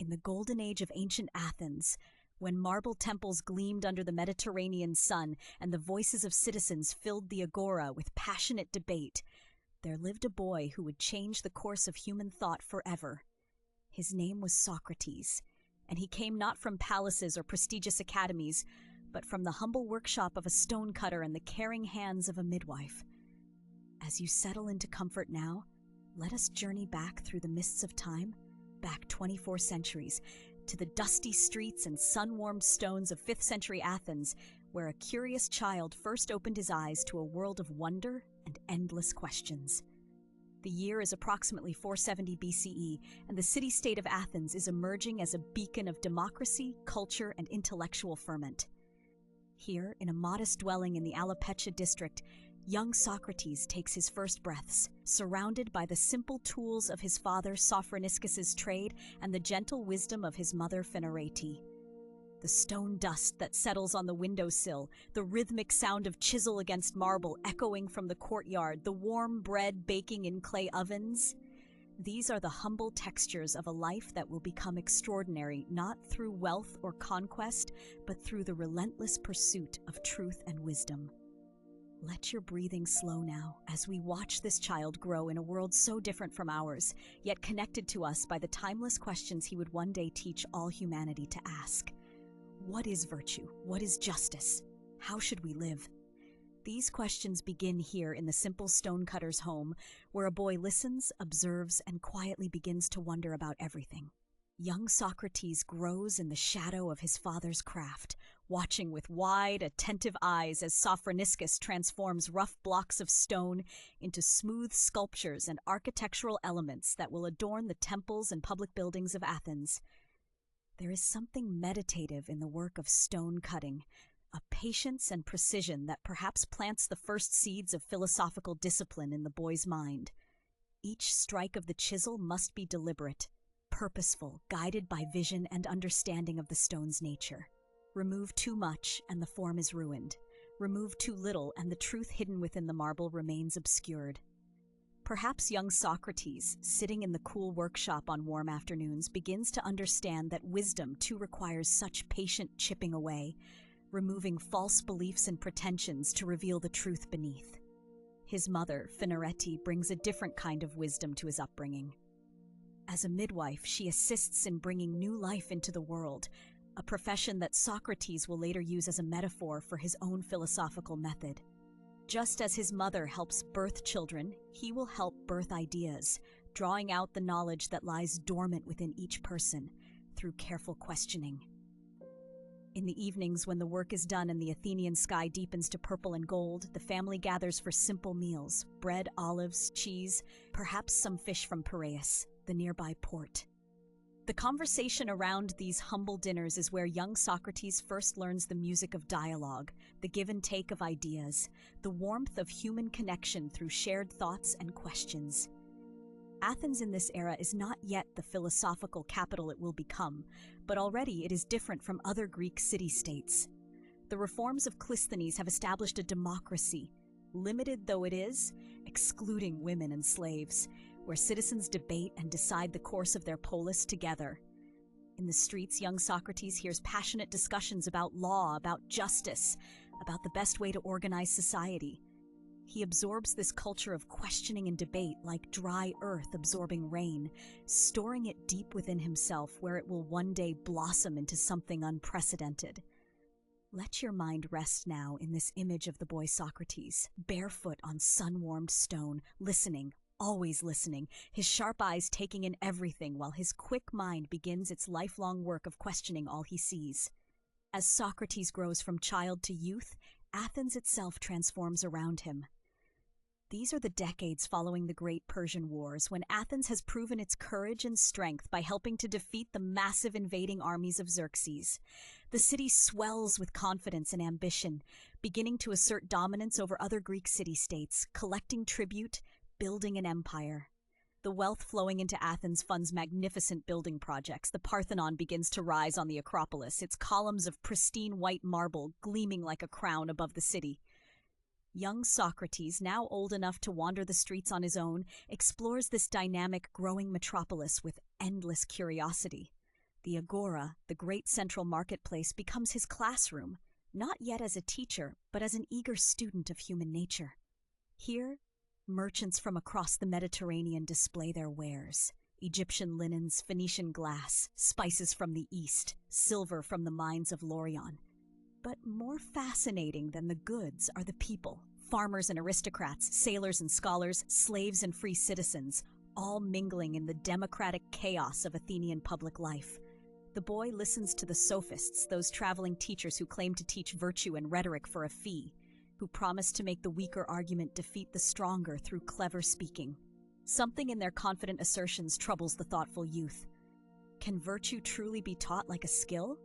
in the golden age of ancient Athens, when marble temples gleamed under the Mediterranean sun and the voices of citizens filled the agora with passionate debate, there lived a boy who would change the course of human thought forever. His name was Socrates, and he came not from palaces or prestigious academies, but from the humble workshop of a stonecutter and the caring hands of a midwife. As you settle into comfort now, let us journey back through the mists of time, back 24 centuries, to the dusty streets and sun-warmed stones of 5th century Athens, where a curious child first opened his eyes to a world of wonder and endless questions. The year is approximately 470 BCE, and the city-state of Athens is emerging as a beacon of democracy, culture, and intellectual ferment. Here, in a modest dwelling in the Alopecia district, young Socrates takes his first breaths, surrounded by the simple tools of his father Sophroniscus's trade and the gentle wisdom of his mother Phanerete. The stone dust that settles on the windowsill, the rhythmic sound of chisel against marble echoing from the courtyard, the warm bread baking in clay ovens. These are the humble textures of a life that will become extraordinary not through wealth or conquest, but through the relentless pursuit of truth and wisdom. Let your breathing slow now as we watch this child grow in a world so different from ours, yet connected to us by the timeless questions he would one day teach all humanity to ask. What is virtue? What is justice? How should we live? These questions begin here in the simple stonecutter's home, where a boy listens, observes, and quietly begins to wonder about everything. Young Socrates grows in the shadow of his father's craft, watching with wide, attentive eyes as Sophroniscus transforms rough blocks of stone into smooth sculptures and architectural elements that will adorn the temples and public buildings of Athens. There is something meditative in the work of stone cutting, a patience and precision that perhaps plants the first seeds of philosophical discipline in the boy's mind. Each strike of the chisel must be deliberate, purposeful, guided by vision and understanding of the stone's nature. Remove too much and the form is ruined. Remove too little and the truth hidden within the marble remains obscured. Perhaps young Socrates, sitting in the cool workshop on warm afternoons, begins to understand that wisdom too requires such patient chipping away, removing false beliefs and pretensions to reveal the truth beneath. His mother, Phanerete, brings a different kind of wisdom to his upbringing. As a midwife, she assists in bringing new life into the world, a profession that Socrates will later use as a metaphor for his own philosophical method. Just as his mother helps birth children, he will help birth ideas, drawing out the knowledge that lies dormant within each person through careful questioning. In the evenings, when the work is done and the Athenian sky deepens to purple and gold, the family gathers for simple meals: bread, olives, cheese, perhaps some fish from Piraeus, the nearby port. The conversation around these humble dinners is where young Socrates first learns the music of dialogue, the give and take of ideas, the warmth of human connection through shared thoughts and questions. Athens in this era is not yet the philosophical capital it will become, but already it is different from other Greek city-states. The reforms of Clisthenes have established a democracy, limited though it is, excluding women and slaves, where citizens debate and decide the course of their polis together. In the streets, young Socrates hears passionate discussions about law, about justice, about the best way to organize society. He absorbs this culture of questioning and debate like dry earth absorbing rain, storing it deep within himself where it will one day blossom into something unprecedented. Let your mind rest now in this image of the boy Socrates, barefoot on sun-warmed stone, listening, always listening, his sharp eyes taking in everything while his quick mind begins its lifelong work of questioning all he sees. As Socrates grows from child to youth, Athens itself transforms around him. These are the decades following the Great Persian Wars, when Athens has proven its courage and strength by helping to defeat the massive invading armies of Xerxes. The city swells with confidence and ambition, beginning to assert dominance over other Greek city-states, collecting tribute, building an empire. The wealth flowing into Athens funds magnificent building projects. The Parthenon begins to rise on the Acropolis, its columns of pristine white marble gleaming like a crown above the city. Young Socrates, now old enough to wander the streets on his own, explores this dynamic, growing metropolis with endless curiosity. The agora, the great central marketplace, becomes his classroom, not yet as a teacher, but as an eager student of human nature. Here, merchants from across the Mediterranean display their wares. Egyptian linens, Phoenician glass, spices from the east, silver from the mines of Lorient. But more fascinating than the goods are the people. Farmers and aristocrats, sailors and scholars, slaves and free citizens, all mingling in the democratic chaos of Athenian public life. The boy listens to the sophists, those traveling teachers who claim to teach virtue and rhetoric for a fee, who promise to make the weaker argument defeat the stronger through clever speaking. Something in their confident assertions troubles the thoughtful youth. Can virtue truly be taught like a skill?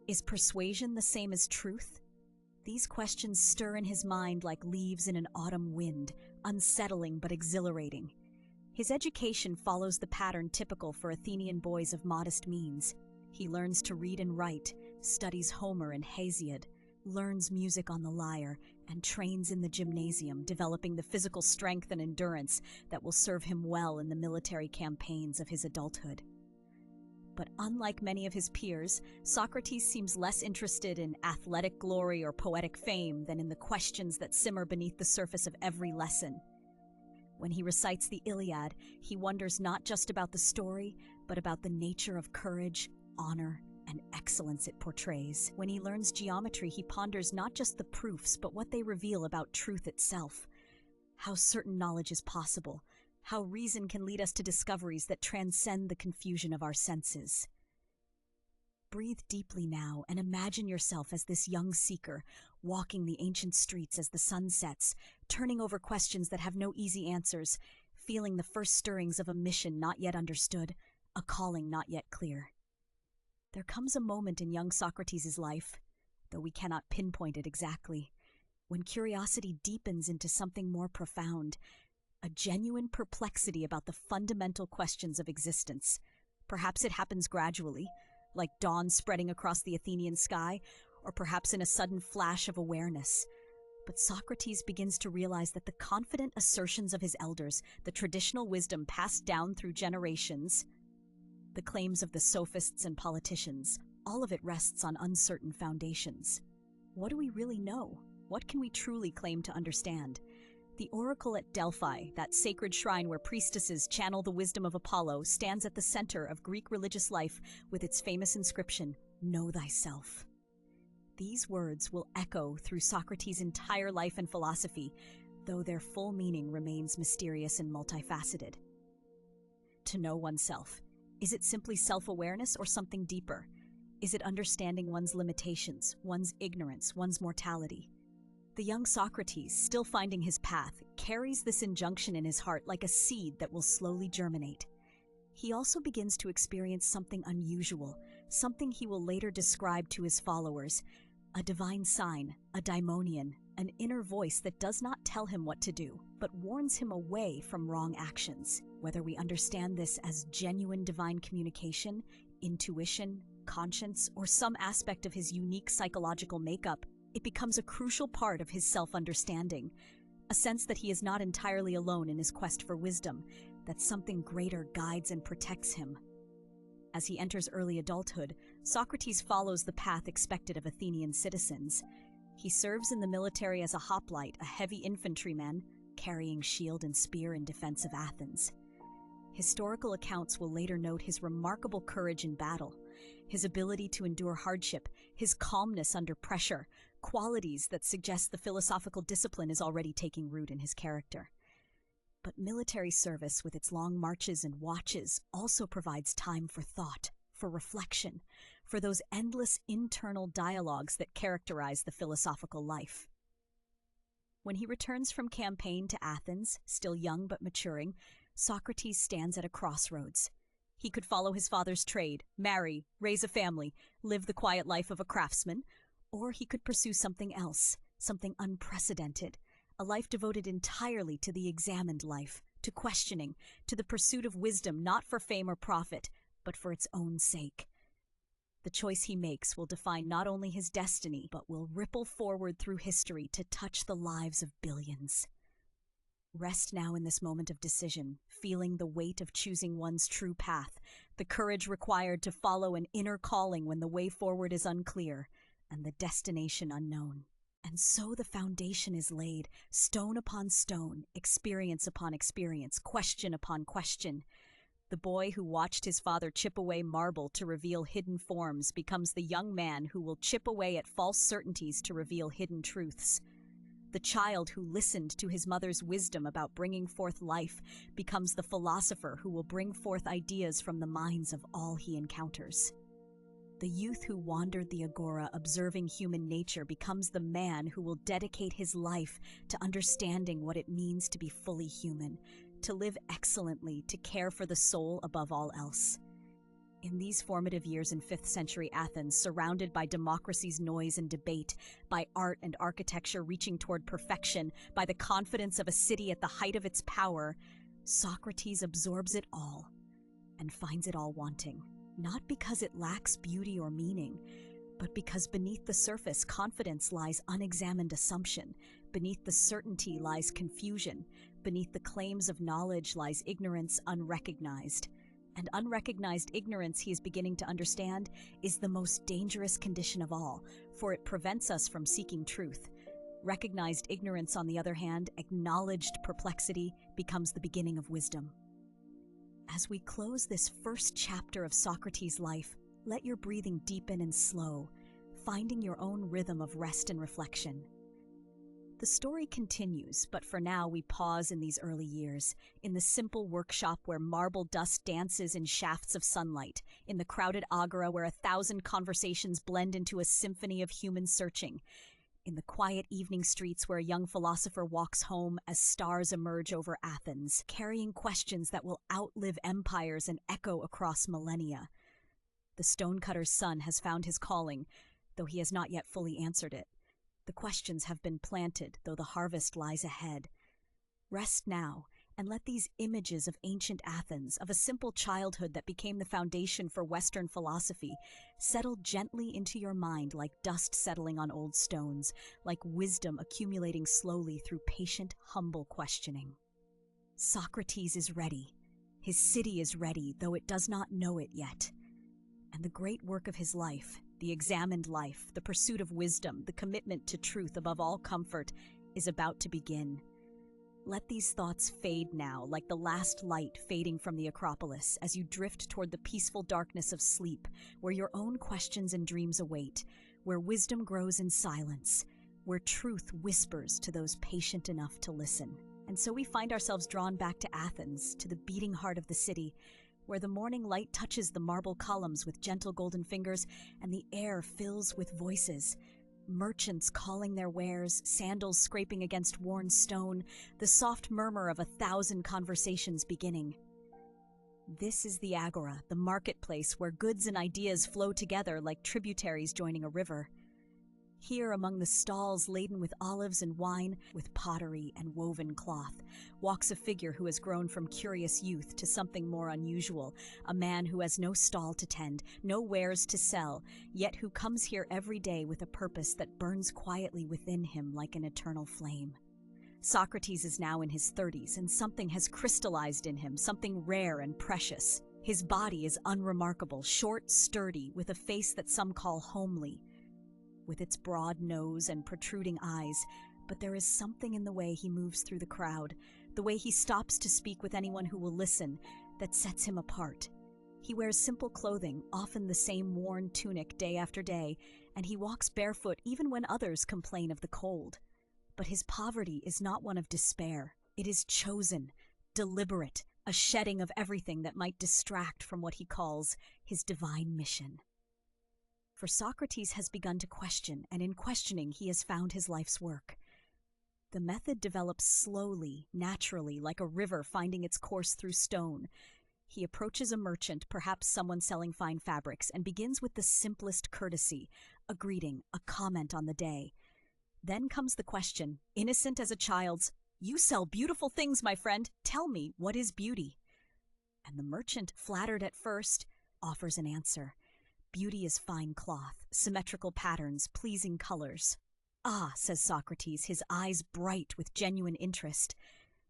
Is persuasion the same as truth? These questions stir in his mind like leaves in an autumn wind, unsettling but exhilarating. His education follows the pattern typical for Athenian boys of modest means. He learns to read and write, studies Homer and Hesiod, learns music on the lyre, and trains in the gymnasium, developing the physical strength and endurance that will serve him well in the military campaigns of his adulthood. But unlike many of his peers, Socrates seems less interested in athletic glory or poetic fame than in the questions that simmer beneath the surface of every lesson. When he recites the Iliad, he wonders not just about the story, but about the nature of courage, honor, and excellence it portrays. When he learns geometry, he ponders not just the proofs, but what they reveal about truth itself. How certain knowledge is possible, how reason can lead us to discoveries that transcend the confusion of our senses. Breathe deeply now and imagine yourself as this young seeker, walking the ancient streets as the sun sets, turning over questions that have no easy answers, feeling the first stirrings of a mission not yet understood, a calling not yet clear. There comes a moment in young Socrates' life, though we cannot pinpoint it exactly, when curiosity deepens into something more profound, a genuine perplexity about the fundamental questions of existence. Perhaps it happens gradually, like dawn spreading across the Athenian sky, or perhaps in a sudden flash of awareness. But Socrates begins to realize that the confident assertions of his elders, the traditional wisdom passed down through generations, the claims of the sophists and politicians, all of it rests on uncertain foundations. What do we really know? What can we truly claim to understand? The oracle at Delphi, that sacred shrine where priestesses channel the wisdom of Apollo, stands at the center of Greek religious life with its famous inscription, "Know thyself." These words will echo through Socrates' entire life and philosophy, though their full meaning remains mysterious and multifaceted. To know oneself. Is it simply self-awareness or something deeper? Is it understanding one's limitations, one's ignorance, one's mortality? The young Socrates, still finding his path, carries this injunction in his heart like a seed that will slowly germinate. He also begins to experience something unusual, something he will later describe to his followers, a divine sign, a daimonion, an inner voice that does not tell him what to do, but warns him away from wrong actions. Whether we understand this as genuine divine communication, intuition, conscience, or some aspect of his unique psychological makeup, it becomes a crucial part of his self-understanding, a sense that he is not entirely alone in his quest for wisdom, that something greater guides and protects him. As he enters early adulthood, Socrates follows the path expected of Athenian citizens. He serves in the military as a hoplite, a heavy infantryman, carrying shield and spear in defense of Athens. Historical accounts will later note his remarkable courage in battle, his ability to endure hardship, his calmness under pressure, qualities that suggest the philosophical discipline is already taking root in his character. But military service, with its long marches and watches, also provides time for thought, for reflection, for those endless internal dialogues that characterize the philosophical life. When he returns from campaign to Athens, still young but maturing, Socrates stands at a crossroads. He could follow his father's trade, marry, raise a family, live the quiet life of a craftsman, or he could pursue something else, something unprecedented, a life devoted entirely to the examined life, to questioning, to the pursuit of wisdom not for fame or profit, but for its own sake. The choice he makes will define not only his destiny, but will ripple forward through history to touch the lives of billions. Rest now in this moment of decision, feeling the weight of choosing one's true path, the courage required to follow an inner calling when the way forward is unclear and the destination unknown. And so the foundation is laid, stone upon stone, experience upon experience, question upon question. The boy who watched his father chip away marble to reveal hidden forms becomes the young man who will chip away at false certainties to reveal hidden truths. The child who listened to his mother's wisdom about bringing forth life becomes the philosopher who will bring forth ideas from the minds of all he encounters. The youth who wandered the agora observing human nature becomes the man who will dedicate his life to understanding what it means to be fully human, to live excellently, to care for the soul above all else. In these formative years in 5th century Athens, surrounded by democracy's noise and debate, by art and architecture reaching toward perfection, by the confidence of a city at the height of its power, Socrates absorbs it all and finds it all wanting. Not because it lacks beauty or meaning, but because beneath the surface confidence lies unexamined assumption, beneath the certainty lies confusion, beneath the claims of knowledge lies ignorance unrecognized. And unrecognized ignorance, he is beginning to understand, is the most dangerous condition of all, for it prevents us from seeking truth. Recognized ignorance, on the other hand, acknowledged perplexity, becomes the beginning of wisdom. As we close this first chapter of Socrates' life, let your breathing deepen and slow, finding your own rhythm of rest and reflection. The story continues, but for now we pause in these early years, in the simple workshop where marble dust dances in shafts of sunlight, in the crowded agora where 1,000 conversations blend into a symphony of human searching, in the quiet evening streets where a young philosopher walks home as stars emerge over Athens, carrying questions that will outlive empires and echo across millennia. The stonecutter's son has found his calling, though he has not yet fully answered it. The questions have been planted, though the harvest lies ahead. Rest now, and let these images of ancient Athens, of a simple childhood that became the foundation for Western philosophy, settle gently into your mind like dust settling on old stones, like wisdom accumulating slowly through patient, humble questioning. Socrates is ready. His city is ready, though it does not know it yet. And the great work of his life, the examined life, the pursuit of wisdom, the commitment to truth above all comfort, is about to begin. Let these thoughts fade now, like the last light fading from the Acropolis, as you drift toward the peaceful darkness of sleep, where your own questions and dreams await, where wisdom grows in silence, where truth whispers to those patient enough to listen. And so we find ourselves drawn back to Athens, to the beating heart of the city, where the morning light touches the marble columns with gentle golden fingers, and the air fills with voices. Merchants calling their wares, sandals scraping against worn stone, the soft murmur of 1,000 conversations beginning. This is the agora, the marketplace where goods and ideas flow together like tributaries joining a river. Here, among the stalls laden with olives and wine, with pottery and woven cloth, walks a figure who has grown from curious youth to something more unusual, a man who has no stall to tend, no wares to sell, yet who comes here every day with a purpose that burns quietly within him like an eternal flame. Socrates is now in his 30s, and something has crystallized in him, something rare and precious. His body is unremarkable, short, sturdy, with a face that some call homely, with its broad nose and protruding eyes, but there is something in the way he moves through the crowd, the way he stops to speak with anyone who will listen, that sets him apart. He wears simple clothing, often the same worn tunic day after day, and he walks barefoot even when others complain of the cold. But his poverty is not one of despair. It is chosen, deliberate, a shedding of everything that might distract from what he calls his divine mission. For Socrates has begun to question, and in questioning he has found his life's work. The method develops slowly, naturally, like a river finding its course through stone. He approaches a merchant, perhaps someone selling fine fabrics, and begins with the simplest courtesy, a greeting, a comment on the day. Then comes the question, innocent as a child's, "You sell beautiful things, my friend. Tell me, what is beauty?" And the merchant, flattered at first, offers an answer. Beauty is fine cloth, symmetrical patterns, pleasing colors. "Ah," says Socrates, his eyes bright with genuine interest.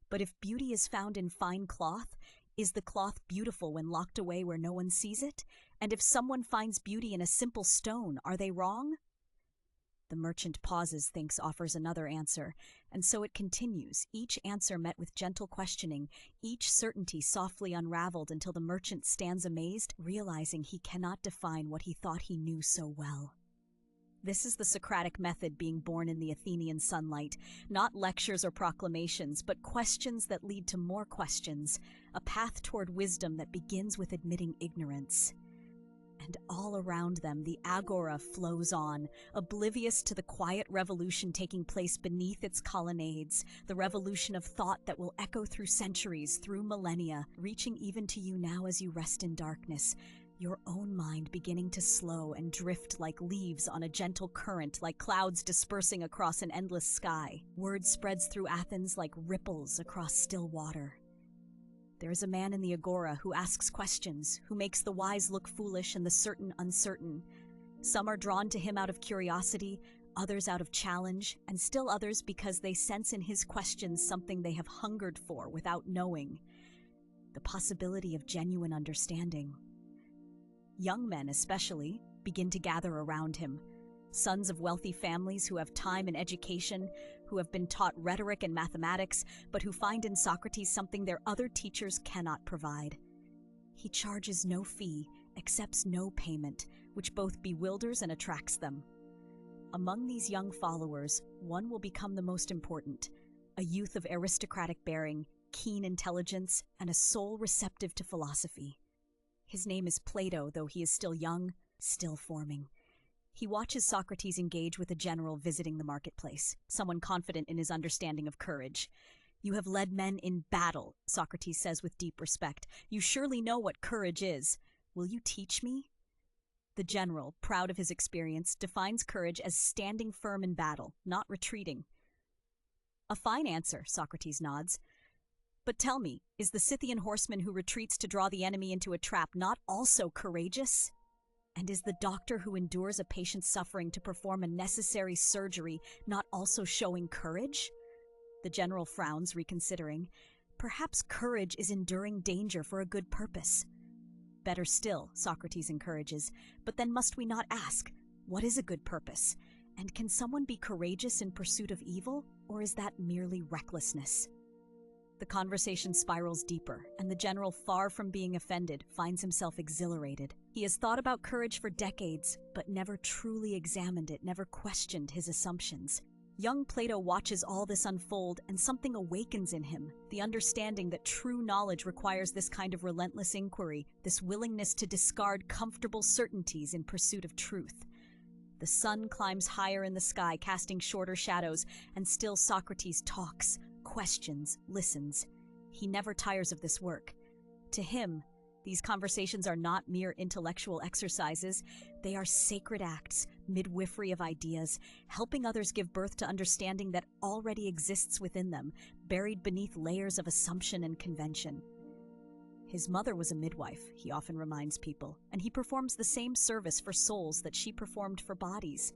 "But if beauty is found in fine cloth, Is the cloth beautiful when locked away where no one sees it? And if someone finds beauty in a simple stone, are they wrong? The merchant pauses, thinks, offers another answer, and so it continues, each answer met with gentle questioning, each certainty softly unraveled until the merchant stands amazed, realizing he cannot define what he thought he knew so well. This is the Socratic method being born in the Athenian sunlight, not lectures or proclamations, but questions that lead to more questions, a path toward wisdom that begins with admitting ignorance. And all around them, the agora flows on, oblivious to the quiet revolution taking place beneath its colonnades, the revolution of thought that will echo through centuries, through millennia, reaching even to you now as you rest in darkness, your own mind beginning to slow and drift like leaves on a gentle current, like clouds dispersing across an endless sky. Word spreads through Athens like ripples across still water. There is a man in the agora who asks questions, who makes the wise look foolish and the certain uncertain. Some are drawn to him out of curiosity, others out of challenge, and still others because they sense in his questions something they have hungered for without knowing. The possibility of genuine understanding. Young men, especially, begin to gather around him. Sons of wealthy families who have time and education, who have been taught rhetoric and mathematics, but who find in Socrates something their other teachers cannot provide. He charges no fee, accepts no payment, which both bewilders and attracts them. Among these young followers, one will become the most important, a youth of aristocratic bearing, keen intelligence, and a soul receptive to philosophy. His name is Plato, though he is still young, still forming. He watches Socrates engage with a general visiting the marketplace, someone confident in his understanding of courage. "You have led men in battle," Socrates says with deep respect. "You surely know what courage is. Will you teach me?" The general, proud of his experience, defines courage as standing firm in battle, not retreating. "A fine answer," Socrates nods. "But tell me, is the Scythian horseman who retreats to draw the enemy into a trap not also courageous? And is the doctor who endures a patient's suffering to perform a necessary surgery not also showing courage?" The general frowns, reconsidering. "Perhaps courage is enduring danger for a good purpose." "Better still," Socrates encourages, "but then must we not ask, what is a good purpose? And can someone be courageous in pursuit of evil, or is that merely recklessness?" The conversation spirals deeper, and the general, far from being offended, finds himself exhilarated. He has thought about courage for decades, but never truly examined it, never questioned his assumptions. Young Plato watches all this unfold, and something awakens in him, the understanding that true knowledge requires this kind of relentless inquiry, this willingness to discard comfortable certainties in pursuit of truth. The sun climbs higher in the sky, casting shorter shadows, and still Socrates talks, questions, listens. He never tires of this work. To him, these conversations are not mere intellectual exercises. They are sacred acts, midwifery of ideas, helping others give birth to understanding that already exists within them, buried beneath layers of assumption and convention. His mother was a midwife, he often reminds people, and he performs the same service for souls that she performed for bodies.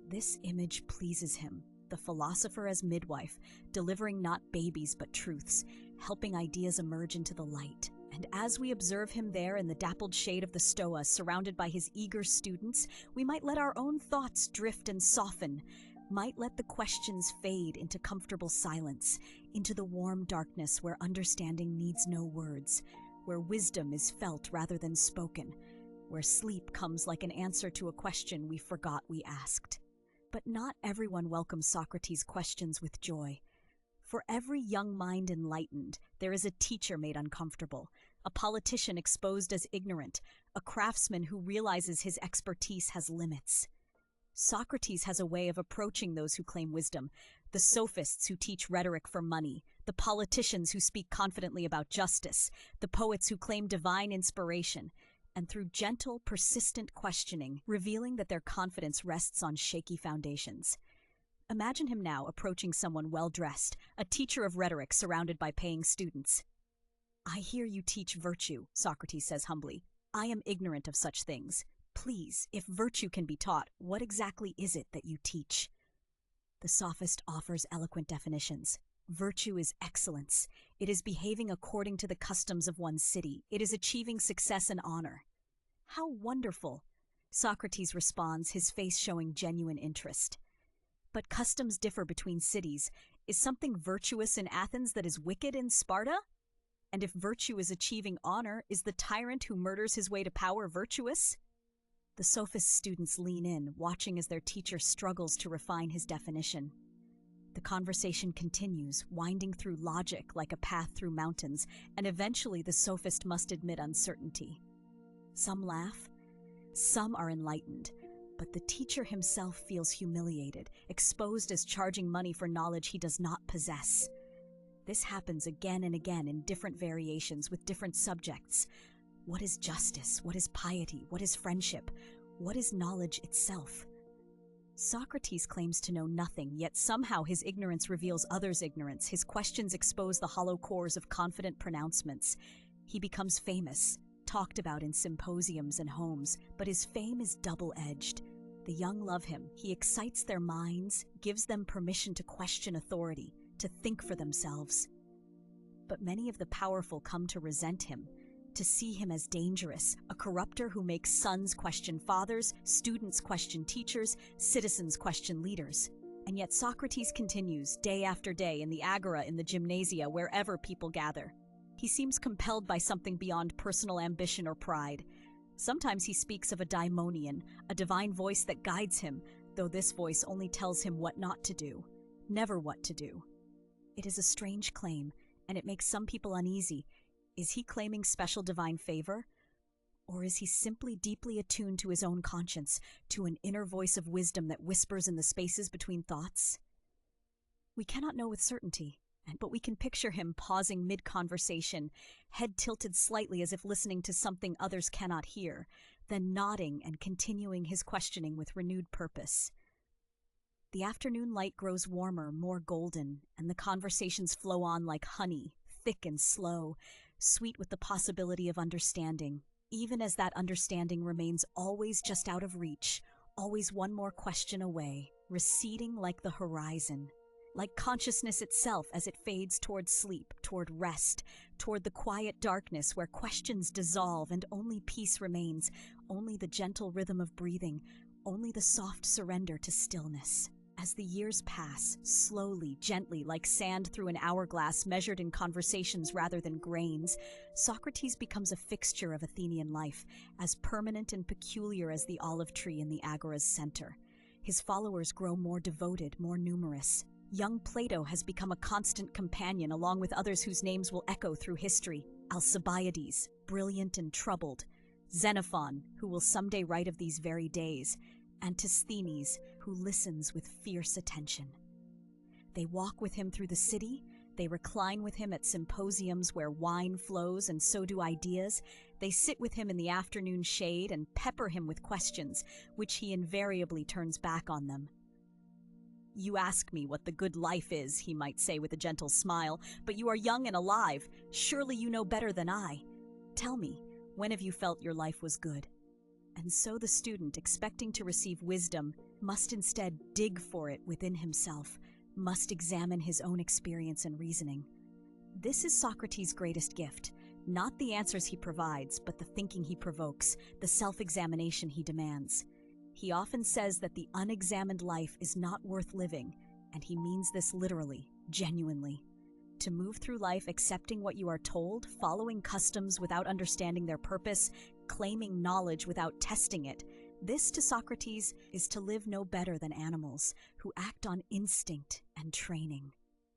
This image pleases him. The philosopher as midwife, delivering not babies but truths, helping ideas emerge into the light. And as we observe him there in the dappled shade of the Stoa, surrounded by his eager students, we might let our own thoughts drift and soften, might let the questions fade into comfortable silence, into the warm darkness where understanding needs no words, where wisdom is felt rather than spoken, where sleep comes like an answer to a question we forgot we asked. But not everyone welcomes Socrates' questions with joy. For every young mind enlightened, there is a teacher made uncomfortable, a politician exposed as ignorant, a craftsman who realizes his expertise has limits. Socrates has a way of approaching those who claim wisdom, the sophists who teach rhetoric for money, the politicians who speak confidently about justice, the poets who claim divine inspiration, and through gentle, persistent questioning, revealing that their confidence rests on shaky foundations. Imagine him now approaching someone well-dressed, a teacher of rhetoric surrounded by paying students. "I hear you teach virtue," Socrates says humbly. "I am ignorant of such things. Please, if virtue can be taught, what exactly is it that you teach?" The sophist offers eloquent definitions. Virtue is excellence. It is behaving according to the customs of one's city. It is achieving success and honor. How wonderful! Socrates responds, his face showing genuine interest. But customs differ between cities. Is something virtuous in Athens that is wicked in Sparta? And if virtue is achieving honor, is the tyrant who murders his way to power virtuous? The sophist students lean in, watching as their teacher struggles to refine his definition. The conversation continues, winding through logic like a path through mountains, and eventually the sophist must admit uncertainty. Some laugh, some are enlightened, but the teacher himself feels humiliated, exposed as charging money for knowledge he does not possess. This happens again and again in different variations with different subjects. What is justice? What is piety? What is friendship? What is knowledge itself? Socrates claims to know nothing, yet somehow his ignorance reveals others' ignorance. His questions expose the hollow cores of confident pronouncements. He becomes famous, talked about in symposiums and homes, but his fame is double-edged. The young love him. He excites their minds, gives them permission to question authority, to think for themselves. But many of the powerful come to resent him, to see him as dangerous, a corrupter who makes sons question fathers, students question teachers, citizens question leaders. And yet Socrates continues, day after day, in the agora, in the gymnasia, wherever people gather. He seems compelled by something beyond personal ambition or pride. Sometimes he speaks of a daimonion, a divine voice that guides him, though this voice only tells him what not to do, never what to do. It is a strange claim, and it makes some people uneasy. Is he claiming special divine favor? Or is he simply deeply attuned to his own conscience, to an inner voice of wisdom that whispers in the spaces between thoughts? We cannot know with certainty, but we can picture him pausing mid-conversation, head tilted slightly as if listening to something others cannot hear, then nodding and continuing his questioning with renewed purpose. The afternoon light grows warmer, more golden, and the conversations flow on like honey, thick and slow, sweet with the possibility of understanding, even as that understanding remains always just out of reach, always one more question away, receding like the horizon, like consciousness itself as it fades toward sleep, toward rest, toward the quiet darkness where questions dissolve and only peace remains, only the gentle rhythm of breathing, only the soft surrender to stillness. As the years pass, slowly, gently, like sand through an hourglass measured in conversations rather than grains, Socrates becomes a fixture of Athenian life, as permanent and peculiar as the olive tree in the agora's center. His followers grow more devoted, more numerous. Young Plato has become a constant companion along with others whose names will echo through history. Alcibiades, brilliant and troubled. Xenophon, who will someday write of these very days. Antisthenes, who listens with fierce attention. They walk with him through the city, they recline with him at symposiums where wine flows and so do ideas, they sit with him in the afternoon shade and pepper him with questions, which he invariably turns back on them. "You ask me what the good life is," he might say with a gentle smile, "but you are young and alive. Surely you know better than I. Tell me, when have you felt your life was good?" And so the student, expecting to receive wisdom, must instead dig for it within himself, must examine his own experience and reasoning. This is Socrates' greatest gift, not the answers he provides, but the thinking he provokes, the self-examination he demands. He often says that the unexamined life is not worth living, and he means this literally, genuinely. To move through life accepting what you are told, following customs without understanding their purpose, claiming knowledge without testing it, this to Socrates is to live no better than animals, who act on instinct and training.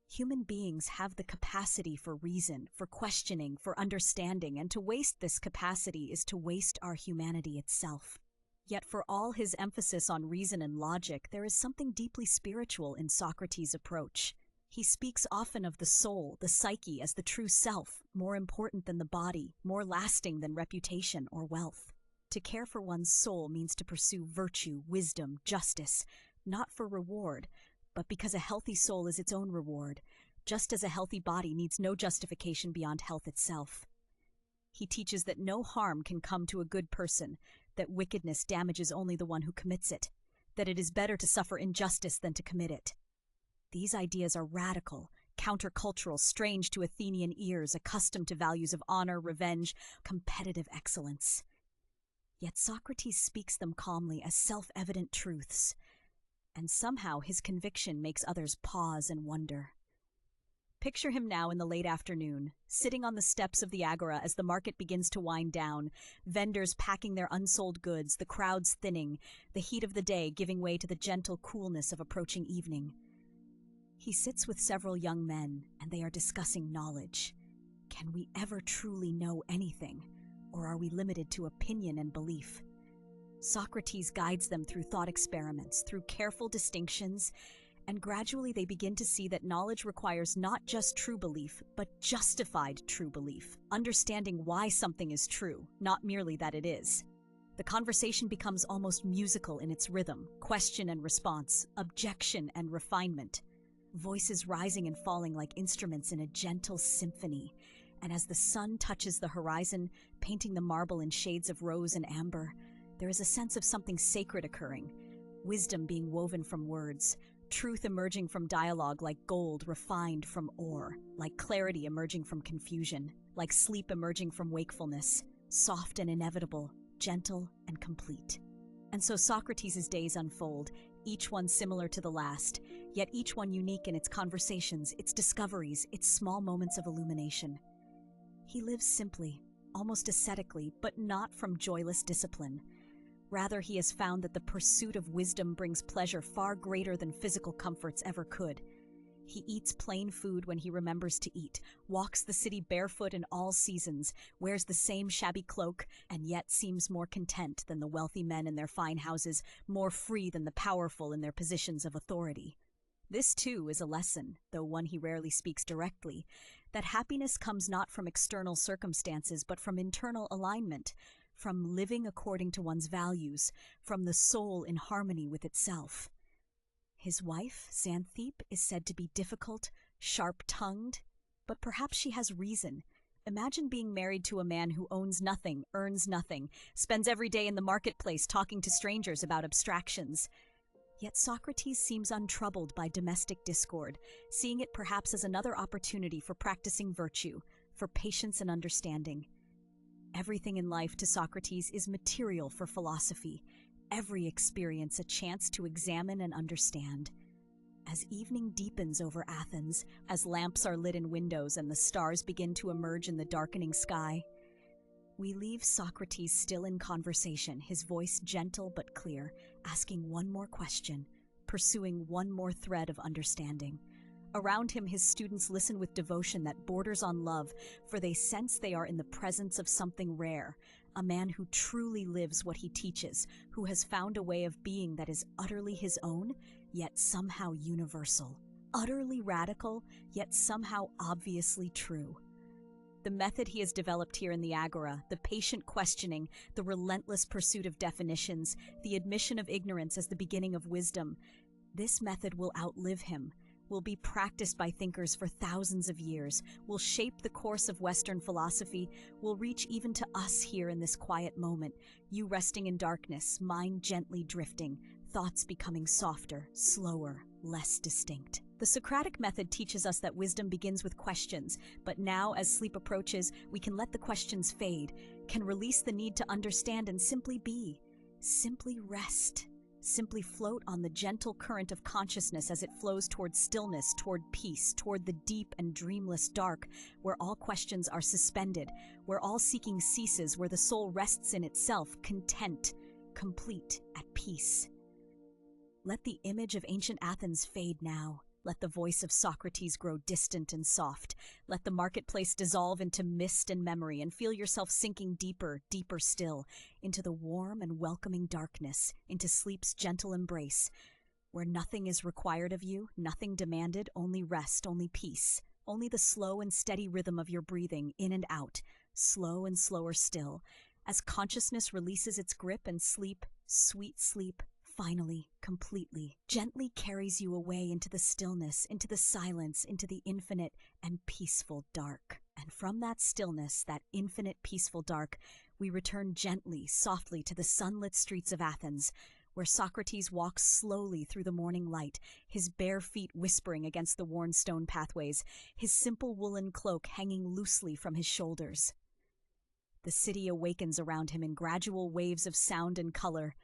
Human beings have the capacity for reason, for questioning, for understanding, and to waste this capacity is to waste our humanity itself. Yet for all his emphasis on reason and logic, there is something deeply spiritual in Socrates' approach. He speaks often of the soul, the psyche, as the true self, more important than the body, more lasting than reputation or wealth. To care for one's soul means to pursue virtue, wisdom, justice, not for reward, but because a healthy soul is its own reward, just as a healthy body needs no justification beyond health itself. He teaches that no harm can come to a good person, that wickedness damages only the one who commits it, that it is better to suffer injustice than to commit it. These ideas are radical, countercultural, strange to Athenian ears, accustomed to values of honor, revenge, competitive excellence. Yet Socrates speaks them calmly as self-evident truths, and somehow his conviction makes others pause and wonder. Picture him now in the late afternoon, sitting on the steps of the agora as the market begins to wind down, vendors packing their unsold goods, the crowds thinning, the heat of the day giving way to the gentle coolness of approaching evening. He sits with several young men, and they are discussing knowledge. Can we ever truly know anything, or are we limited to opinion and belief? Socrates guides them through thought experiments, through careful distinctions, and gradually they begin to see that knowledge requires not just true belief, but justified true belief, understanding why something is true, not merely that it is. The conversation becomes almost musical in its rhythm, question and response, objection and refinement, voices rising and falling like instruments in a gentle symphony. And as the sun touches the horizon, painting the marble in shades of rose and amber, there is a sense of something sacred occurring, wisdom being woven from words, truth emerging from dialogue like gold refined from ore, like clarity emerging from confusion, like sleep emerging from wakefulness, soft and inevitable, gentle and complete. And so Socrates' days unfold, each one similar to the last, yet each one unique in its conversations, its discoveries, its small moments of illumination. He lives simply, almost ascetically, but not from joyless discipline. Rather, he has found that the pursuit of wisdom brings pleasure far greater than physical comforts ever could. He eats plain food when he remembers to eat, walks the city barefoot in all seasons, wears the same shabby cloak, and yet seems more content than the wealthy men in their fine houses, more free than the powerful in their positions of authority. This, too, is a lesson, though one he rarely speaks directly, that happiness comes not from external circumstances, but from internal alignment, from living according to one's values, from the soul in harmony with itself. His wife, Xanthippe, is said to be difficult, sharp-tongued, but perhaps she has reason. Imagine being married to a man who owns nothing, earns nothing, spends every day in the marketplace talking to strangers about abstractions. Yet Socrates seems untroubled by domestic discord, seeing it perhaps as another opportunity for practicing virtue, for patience and understanding. Everything in life to Socrates is material for philosophy, every experience a chance to examine and understand. As evening deepens over Athens, as lamps are lit in windows and the stars begin to emerge in the darkening sky, we leave Socrates still in conversation, his voice gentle but clear, asking one more question, pursuing one more thread of understanding. Around him, his students listen with devotion that borders on love, for they sense they are in the presence of something rare, a man who truly lives what he teaches, who has found a way of being that is utterly his own, yet somehow universal, utterly radical, yet somehow obviously true. The method he has developed here in the Agora, the patient questioning, the relentless pursuit of definitions, the admission of ignorance as the beginning of wisdom, this method will outlive him, will be practiced by thinkers for thousands of years, will shape the course of Western philosophy, will reach even to us here in this quiet moment, you resting in darkness, mind gently drifting, thoughts becoming softer, slower, less distinct. The Socratic method teaches us that wisdom begins with questions, but now, as sleep approaches, we can let the questions fade, can release the need to understand and simply be, simply rest, simply float on the gentle current of consciousness as it flows toward stillness, toward peace, toward the deep and dreamless dark, where all questions are suspended, where all seeking ceases, where the soul rests in itself, content, complete, at peace. Let the image of ancient Athens fade now. Let the voice of Socrates grow distant and soft. Let the marketplace dissolve into mist and memory, and feel yourself sinking deeper, deeper still, into the warm and welcoming darkness, into sleep's gentle embrace, where nothing is required of you, nothing demanded, only rest, only peace, only the slow and steady rhythm of your breathing in and out, slow and slower still, as consciousness releases its grip and sleep, sweet sleep, finally, completely, gently carries you away into the stillness, into the silence, into the infinite and peaceful dark. And from that stillness, that infinite peaceful dark, we return gently, softly to the sunlit streets of Athens, where Socrates walks slowly through the morning light, his bare feet whispering against the worn stone pathways, his simple woolen cloak hanging loosely from his shoulders. The city awakens around him in gradual waves of sound and color.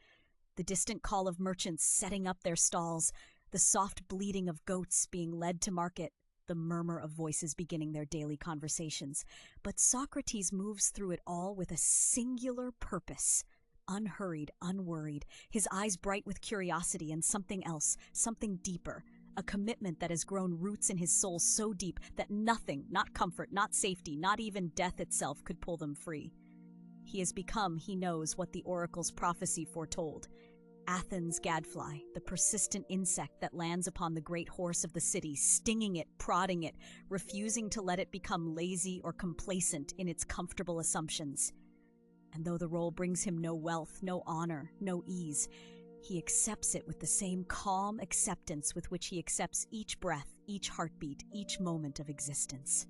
The distant call of merchants setting up their stalls, the soft bleating of goats being led to market, the murmur of voices beginning their daily conversations. But Socrates moves through it all with a singular purpose, unhurried, unworried, his eyes bright with curiosity and something else, something deeper, a commitment that has grown roots in his soul so deep that nothing, not comfort, not safety, not even death itself could pull them free. He has become, he knows, what the oracle's prophecy foretold. Athens' Gadfly, the persistent insect that lands upon the great horse of the city, stinging it, prodding it, refusing to let it become lazy or complacent in its comfortable assumptions. And though the role brings him no wealth, no honor, no ease, he accepts it with the same calm acceptance with which he accepts each breath, each heartbeat, each moment of existence.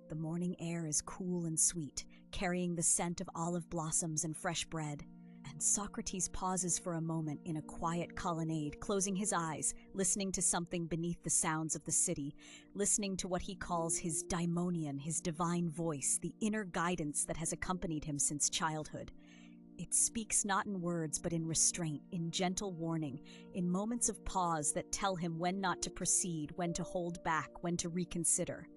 The morning air is cool and sweet, carrying the scent of olive blossoms and fresh bread. And Socrates pauses for a moment in a quiet colonnade, closing his eyes, listening to something beneath the sounds of the city, listening to what he calls his daimonion, his divine voice, the inner guidance that has accompanied him since childhood. It speaks not in words, but in restraint, in gentle warning, in moments of pause that tell him when not to proceed, when to hold back, when to reconsider.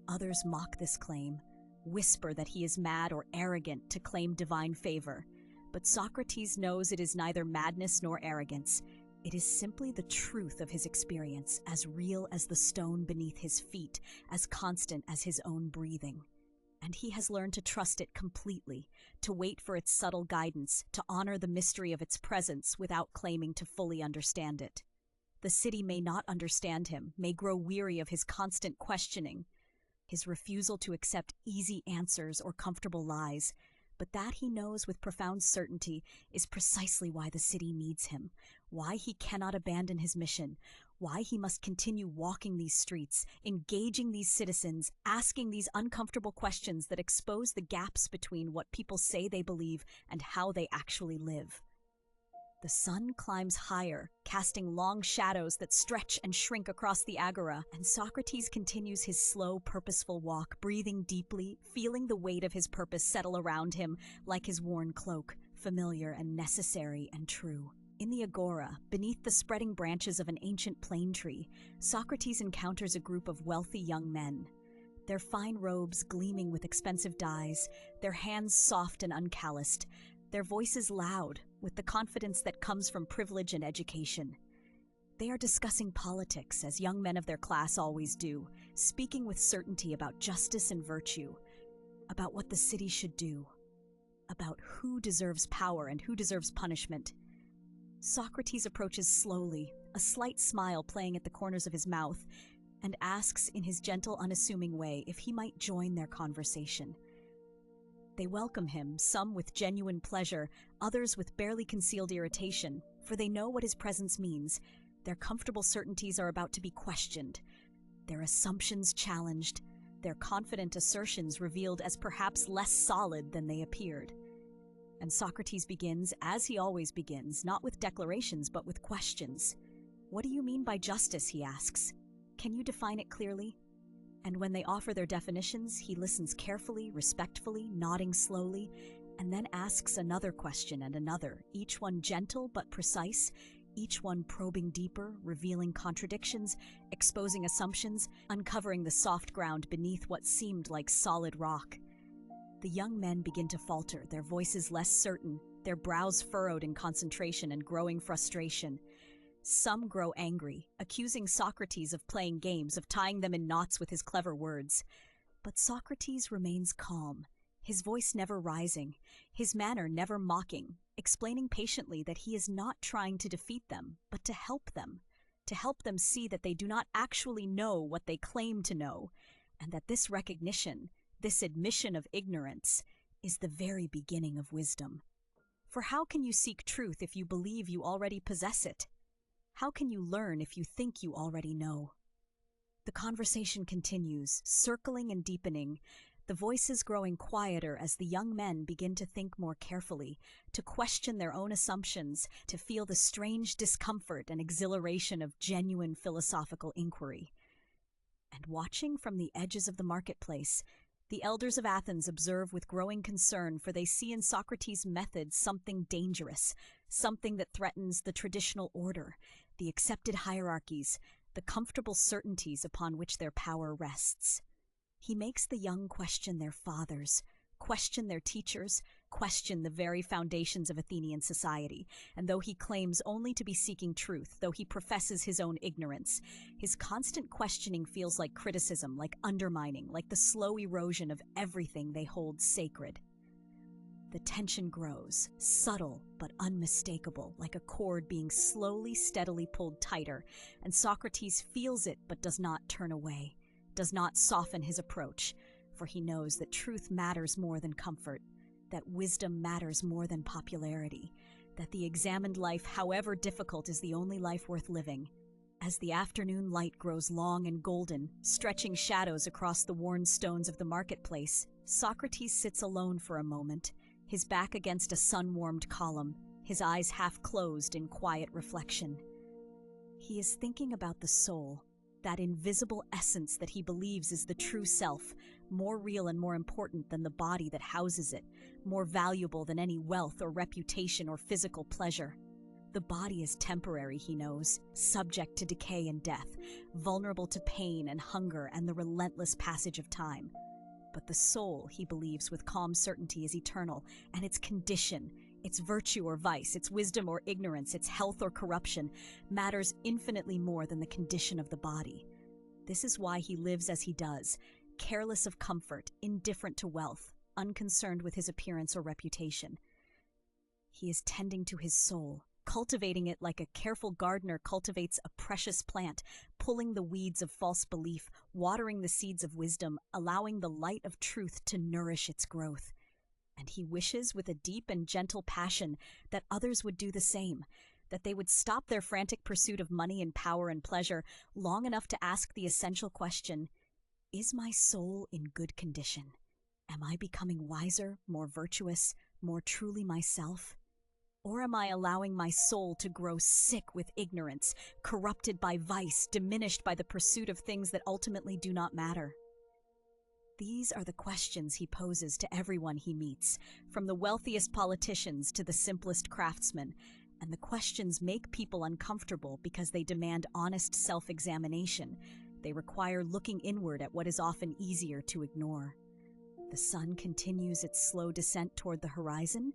Others mock this claim, whisper that he is mad or arrogant to claim divine favor. But Socrates knows it is neither madness nor arrogance. It is simply the truth of his experience, as real as the stone beneath his feet, as constant as his own breathing. And he has learned to trust it completely, to wait for its subtle guidance, to honor the mystery of its presence without claiming to fully understand it. The city may not understand him, may grow weary of his constant questioning, his refusal to accept easy answers or comfortable lies. But that he knows with profound certainty is precisely why the city needs him, why he cannot abandon his mission, why he must continue walking these streets, engaging these citizens, asking these uncomfortable questions that expose the gaps between what people say they believe and how they actually live. The sun climbs higher, casting long shadows that stretch and shrink across the agora, and Socrates continues his slow, purposeful walk, breathing deeply, feeling the weight of his purpose settle around him like his worn cloak, familiar and necessary and true. In the agora, beneath the spreading branches of an ancient plane tree, Socrates encounters a group of wealthy young men. Their fine robes gleaming with expensive dyes, their hands soft and uncalloused, their voices loud, with the confidence that comes from privilege and education. They are discussing politics, as young men of their class always do, speaking with certainty about justice and virtue, about what the city should do, about who deserves power and who deserves punishment. Socrates approaches slowly, a slight smile playing at the corners of his mouth, and asks in his gentle, unassuming way if he might join their conversation. They welcome him, some with genuine pleasure, others with barely concealed irritation, for they know what his presence means. Their comfortable certainties are about to be questioned, their assumptions challenged, their confident assertions revealed as perhaps less solid than they appeared. And Socrates begins, as he always begins, not with declarations but with questions. "What do you mean by justice?" he asks. "Can you define it clearly?" And when they offer their definitions, he listens carefully, respectfully, nodding slowly, and then asks another question and another, each one gentle but precise, each one probing deeper, revealing contradictions, exposing assumptions, uncovering the soft ground beneath what seemed like solid rock. The young men begin to falter, their voices less certain, their brows furrowed in concentration and growing frustration. Some grow angry, accusing Socrates of playing games, of tying them in knots with his clever words. But Socrates remains calm, his voice never rising, his manner never mocking, explaining patiently that he is not trying to defeat them, but to help them see that they do not actually know what they claim to know, and that this recognition, this admission of ignorance, is the very beginning of wisdom. For how can you seek truth if you believe you already possess it? How can you learn if you think you already know? The conversation continues, circling and deepening, the voices growing quieter as the young men begin to think more carefully, to question their own assumptions, to feel the strange discomfort and exhilaration of genuine philosophical inquiry. And watching from the edges of the marketplace, the elders of Athens observe with growing concern, for they see in Socrates' methods something dangerous, something that threatens the traditional order, the accepted hierarchies, the comfortable certainties upon which their power rests. He makes the young question their fathers, question their teachers, question the very foundations of Athenian society, and though he claims only to be seeking truth, though he professes his own ignorance, his constant questioning feels like criticism, like undermining, like the slow erosion of everything they hold sacred. The tension grows, subtle but unmistakable, like a cord being slowly, steadily pulled tighter, and Socrates feels it but does not turn away, does not soften his approach, for he knows that truth matters more than comfort, that wisdom matters more than popularity, that the examined life, however difficult, is the only life worth living. As the afternoon light grows long and golden, stretching shadows across the worn stones of the marketplace, Socrates sits alone for a moment, his back against a sun-warmed column, his eyes half closed in quiet reflection. He is thinking about the soul, that invisible essence that he believes is the true self, more real and more important than the body that houses it, more valuable than any wealth or reputation or physical pleasure. The body is temporary, he knows, subject to decay and death, vulnerable to pain and hunger and the relentless passage of time. But the soul, he believes with calm certainty, is eternal, and its condition, its virtue or vice, its wisdom or ignorance, its health or corruption, matters infinitely more than the condition of the body. This is why he lives as he does, careless of comfort, indifferent to wealth, unconcerned with his appearance or reputation. He is tending to his soul, cultivating it like a careful gardener cultivates a precious plant, pulling the weeds of false belief, watering the seeds of wisdom, allowing the light of truth to nourish its growth. And he wishes with a deep and gentle passion that others would do the same, that they would stop their frantic pursuit of money and power and pleasure long enough to ask the essential question, is my soul in good condition? Am I becoming wiser, more virtuous, more truly myself? Or am I allowing my soul to grow sick with ignorance, corrupted by vice, diminished by the pursuit of things that ultimately do not matter? These are the questions he poses to everyone he meets, from the wealthiest politicians to the simplest craftsmen, and the questions make people uncomfortable because they demand honest self-examination. They require looking inward at what is often easier to ignore. The sun continues its slow descent toward the horizon,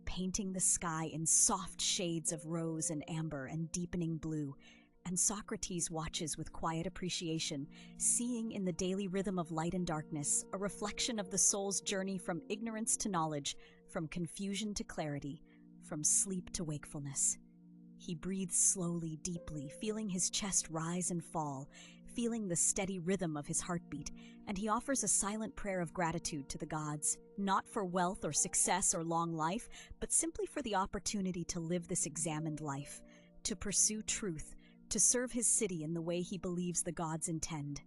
painting the sky in soft shades of rose and amber and deepening blue, and Socrates watches with quiet appreciation, seeing in the daily rhythm of light and darkness a reflection of the soul's journey from ignorance to knowledge, from confusion to clarity, from sleep to wakefulness. He breathes slowly, deeply, feeling his chest rise and fall, feeling the steady rhythm of his heartbeat, and he offers a silent prayer of gratitude to the gods, not for wealth or success or long life, but simply for the opportunity to live this examined life, to pursue truth, to serve his city in the way he believes the gods intend.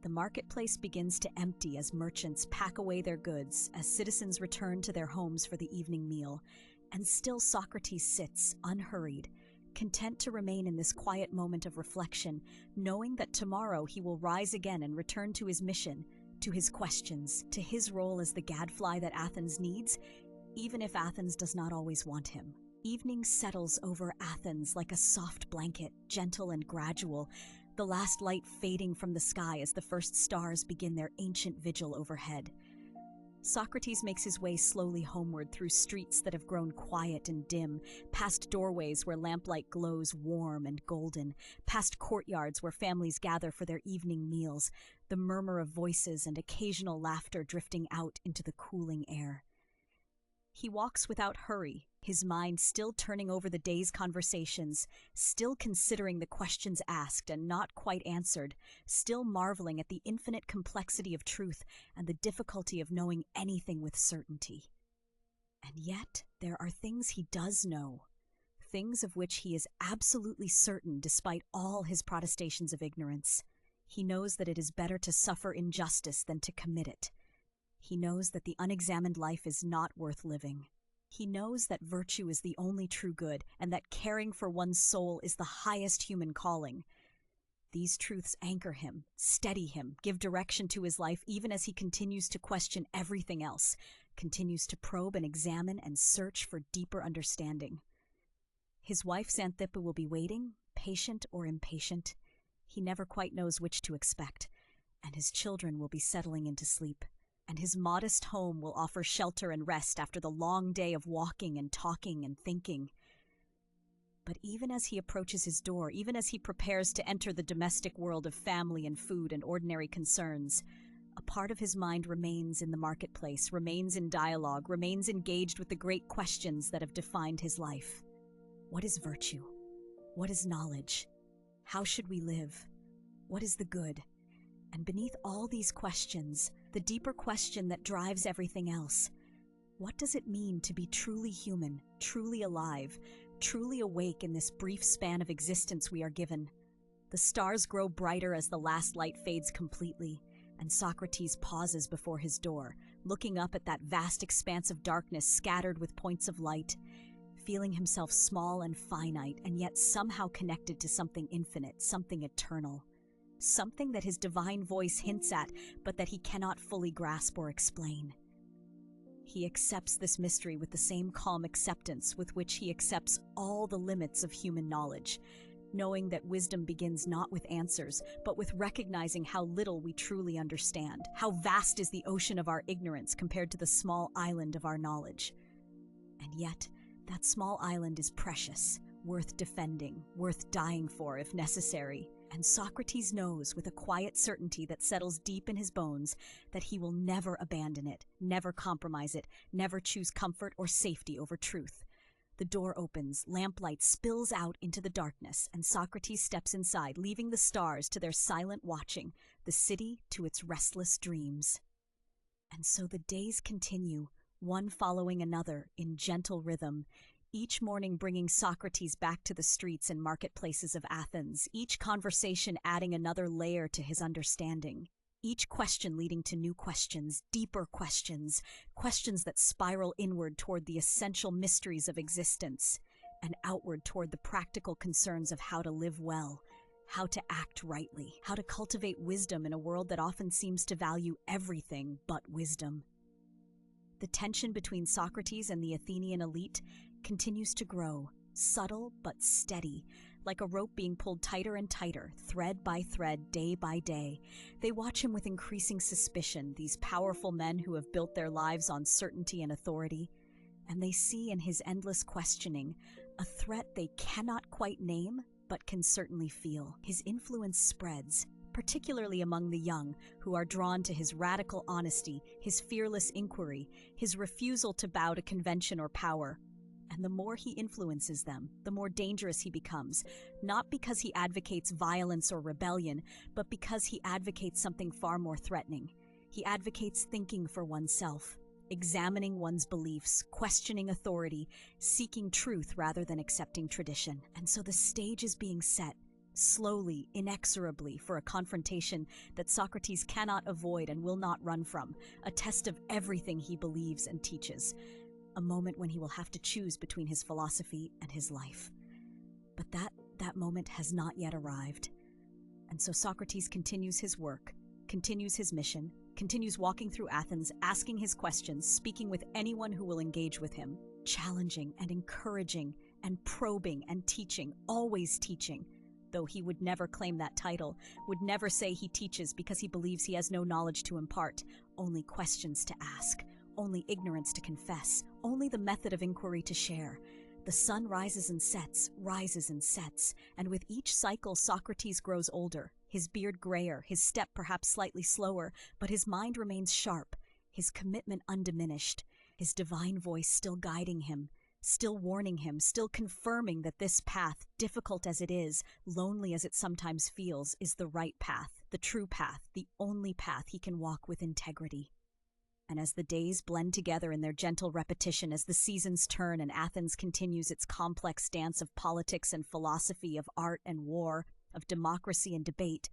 The marketplace begins to empty as merchants pack away their goods, as citizens return to their homes for the evening meal, and still Socrates sits, unhurried, content to remain in this quiet moment of reflection, knowing that tomorrow he will rise again and return to his mission, to his questions, to his role as the gadfly that Athens needs, even if Athens does not always want him. Evening settles over Athens like a soft blanket, gentle and gradual, the last light fading from the sky as the first stars begin their ancient vigil overhead. Socrates makes his way slowly homeward through streets that have grown quiet and dim, past doorways where lamplight glows warm and golden, past courtyards where families gather for their evening meals, the murmur of voices and occasional laughter drifting out into the cooling air. He walks without hurry, his mind still turning over the day's conversations, still considering the questions asked and not quite answered, still marveling at the infinite complexity of truth and the difficulty of knowing anything with certainty. And yet, there are things he does know, things of which he is absolutely certain despite all his protestations of ignorance. He knows that it is better to suffer injustice than to commit it. He knows that the unexamined life is not worth living. He knows that virtue is the only true good, and that caring for one's soul is the highest human calling. These truths anchor him, steady him, give direction to his life even as he continues to question everything else, continues to probe and examine and search for deeper understanding. His wife Xanthippe will be waiting, patient or impatient. He never quite knows which to expect, and his children will be settling into sleep. And his modest home will offer shelter and rest after the long day of walking and talking and thinking. But even as he approaches his door, even as he prepares to enter the domestic world of family and food and ordinary concerns, a part of his mind remains in the marketplace, remains in dialogue, remains engaged with the great questions that have defined his life. What is virtue? What is knowledge? How should we live? What is the good? And beneath all these questions, the deeper question that drives everything else: what does it mean to be truly human, truly alive, truly awake in this brief span of existence we are given? The stars grow brighter as the last light fades completely, and Socrates pauses before his door, looking up at that vast expanse of darkness scattered with points of light, feeling himself small and finite, and yet somehow connected to something infinite, something eternal. Something that his divine voice hints at, but that he cannot fully grasp or explain. He accepts this mystery with the same calm acceptance with which he accepts all the limits of human knowledge, knowing that wisdom begins not with answers, but with recognizing how little we truly understand, how vast is the ocean of our ignorance compared to the small island of our knowledge. And yet, that small island is precious, worth defending, worth dying for if necessary. And Socrates knows with a quiet certainty that settles deep in his bones that he will never abandon it, never compromise it, never choose comfort or safety over truth. The door opens, lamplight spills out into the darkness, and Socrates steps inside, leaving the stars to their silent watching, the city to its restless dreams. And so the days continue, one following another in gentle rhythm, each morning bringing Socrates back to the streets and marketplaces of Athens, each conversation adding another layer to his understanding, each question leading to new questions, deeper questions, questions that spiral inward toward the essential mysteries of existence, and outward toward the practical concerns of how to live well, how to act rightly, how to cultivate wisdom in a world that often seems to value everything but wisdom. The tension between Socrates and the Athenian elite continues to grow, subtle but steady, like a rope being pulled tighter and tighter, thread by thread, day by day. They watch him with increasing suspicion, these powerful men who have built their lives on certainty and authority, and they see in his endless questioning a threat they cannot quite name, but can certainly feel. His influence spreads, particularly among the young, who are drawn to his radical honesty, his fearless inquiry, his refusal to bow to convention or power. And the more he influences them, the more dangerous he becomes, not because he advocates violence or rebellion, but because he advocates something far more threatening. He advocates thinking for oneself, examining one's beliefs, questioning authority, seeking truth rather than accepting tradition. And so the stage is being set, slowly, inexorably, for a confrontation that Socrates cannot avoid and will not run from, a test of everything he believes and teaches. A moment when he will have to choose between his philosophy and his life. But that moment has not yet arrived. And so Socrates continues his work, continues his mission, continues walking through Athens, asking his questions, speaking with anyone who will engage with him, challenging and encouraging and probing and teaching, always teaching, though he would never claim that title, would never say he teaches because he believes he has no knowledge to impart, only questions to ask, only ignorance to confess, only the method of inquiry to share. The sun rises and sets, and with each cycle Socrates grows older, his beard grayer, his step perhaps slightly slower, but his mind remains sharp, his commitment undiminished, his divine voice still guiding him, still warning him, still confirming that this path, difficult as it is, lonely as it sometimes feels, is the right path, the true path, the only path he can walk with integrity. And as the days blend together in their gentle repetition, as the seasons turn and Athens continues its complex dance of politics and philosophy, of art and war, of democracy and debate,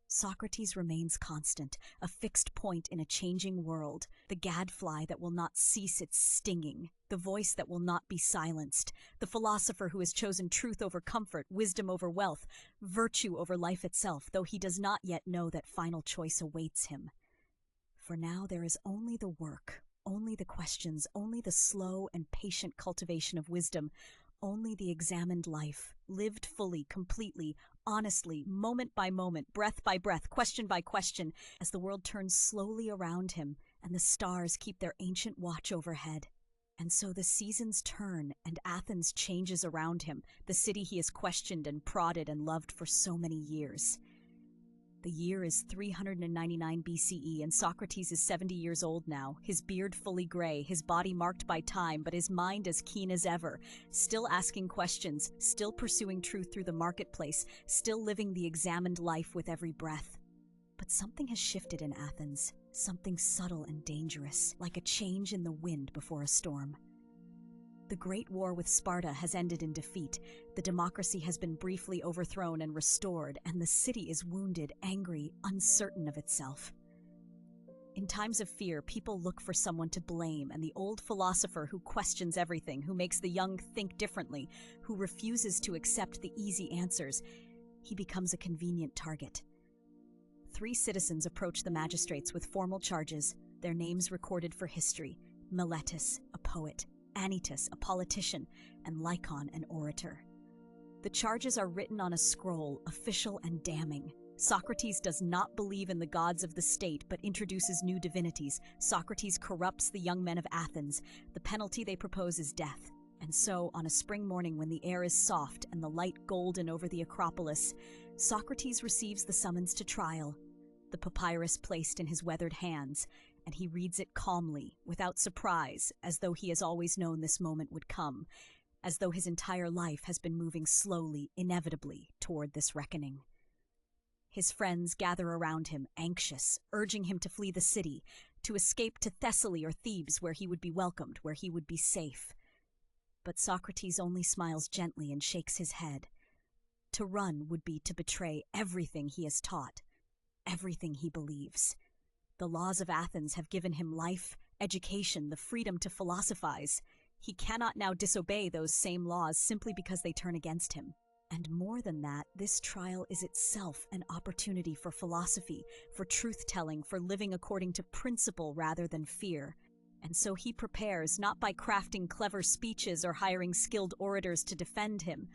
Socrates remains constant, a fixed point in a changing world, the gadfly that will not cease its stinging, the voice that will not be silenced, the philosopher who has chosen truth over comfort, wisdom over wealth, virtue over life itself, though he does not yet know that final choice awaits him. For now there is only the work, only the questions, only the slow and patient cultivation of wisdom, only the examined life, lived fully, completely, honestly, moment by moment, breath by breath, question by question, as the world turns slowly around him and the stars keep their ancient watch overhead. And so the seasons turn and Athens changes around him, the city he has questioned and prodded and loved for so many years. The year is 399 BCE, and Socrates is 70 years old now, his beard fully gray, his body marked by time, but his mind as keen as ever, still asking questions, still pursuing truth through the marketplace, still living the examined life with every breath. But something has shifted in Athens, something subtle and dangerous, like a change in the wind before a storm. The Great War with Sparta has ended in defeat, the democracy has been briefly overthrown and restored, and the city is wounded, angry, uncertain of itself. In times of fear, people look for someone to blame, and the old philosopher who questions everything, who makes the young think differently, who refuses to accept the easy answers, he becomes a convenient target. 3 citizens approach the magistrates with formal charges, their names recorded for history: Miletus, a poet; Anytus, a politician; and Lycon, an orator. The charges are written on a scroll, official and damning. Socrates does not believe in the gods of the state, but introduces new divinities. Socrates corrupts the young men of Athens. The penalty they propose is death. And so, on a spring morning when the air is soft and the light golden over the Acropolis, Socrates receives the summons to trial, the papyrus placed in his weathered hands, and he reads it calmly, without surprise, as though he has always known this moment would come, as though his entire life has been moving slowly, inevitably, toward this reckoning. His friends gather around him, anxious, urging him to flee the city, to escape to Thessaly or Thebes, where he would be welcomed, where he would be safe. But Socrates only smiles gently and shakes his head. To run would be to betray everything he has taught, everything he believes. The laws of Athens have given him life, education, the freedom to philosophize. He cannot now disobey those same laws simply because they turn against him. And more than that, this trial is itself an opportunity for philosophy, for truth-telling, for living according to principle rather than fear. And so he prepares, not by crafting clever speeches or hiring skilled orators to defend him,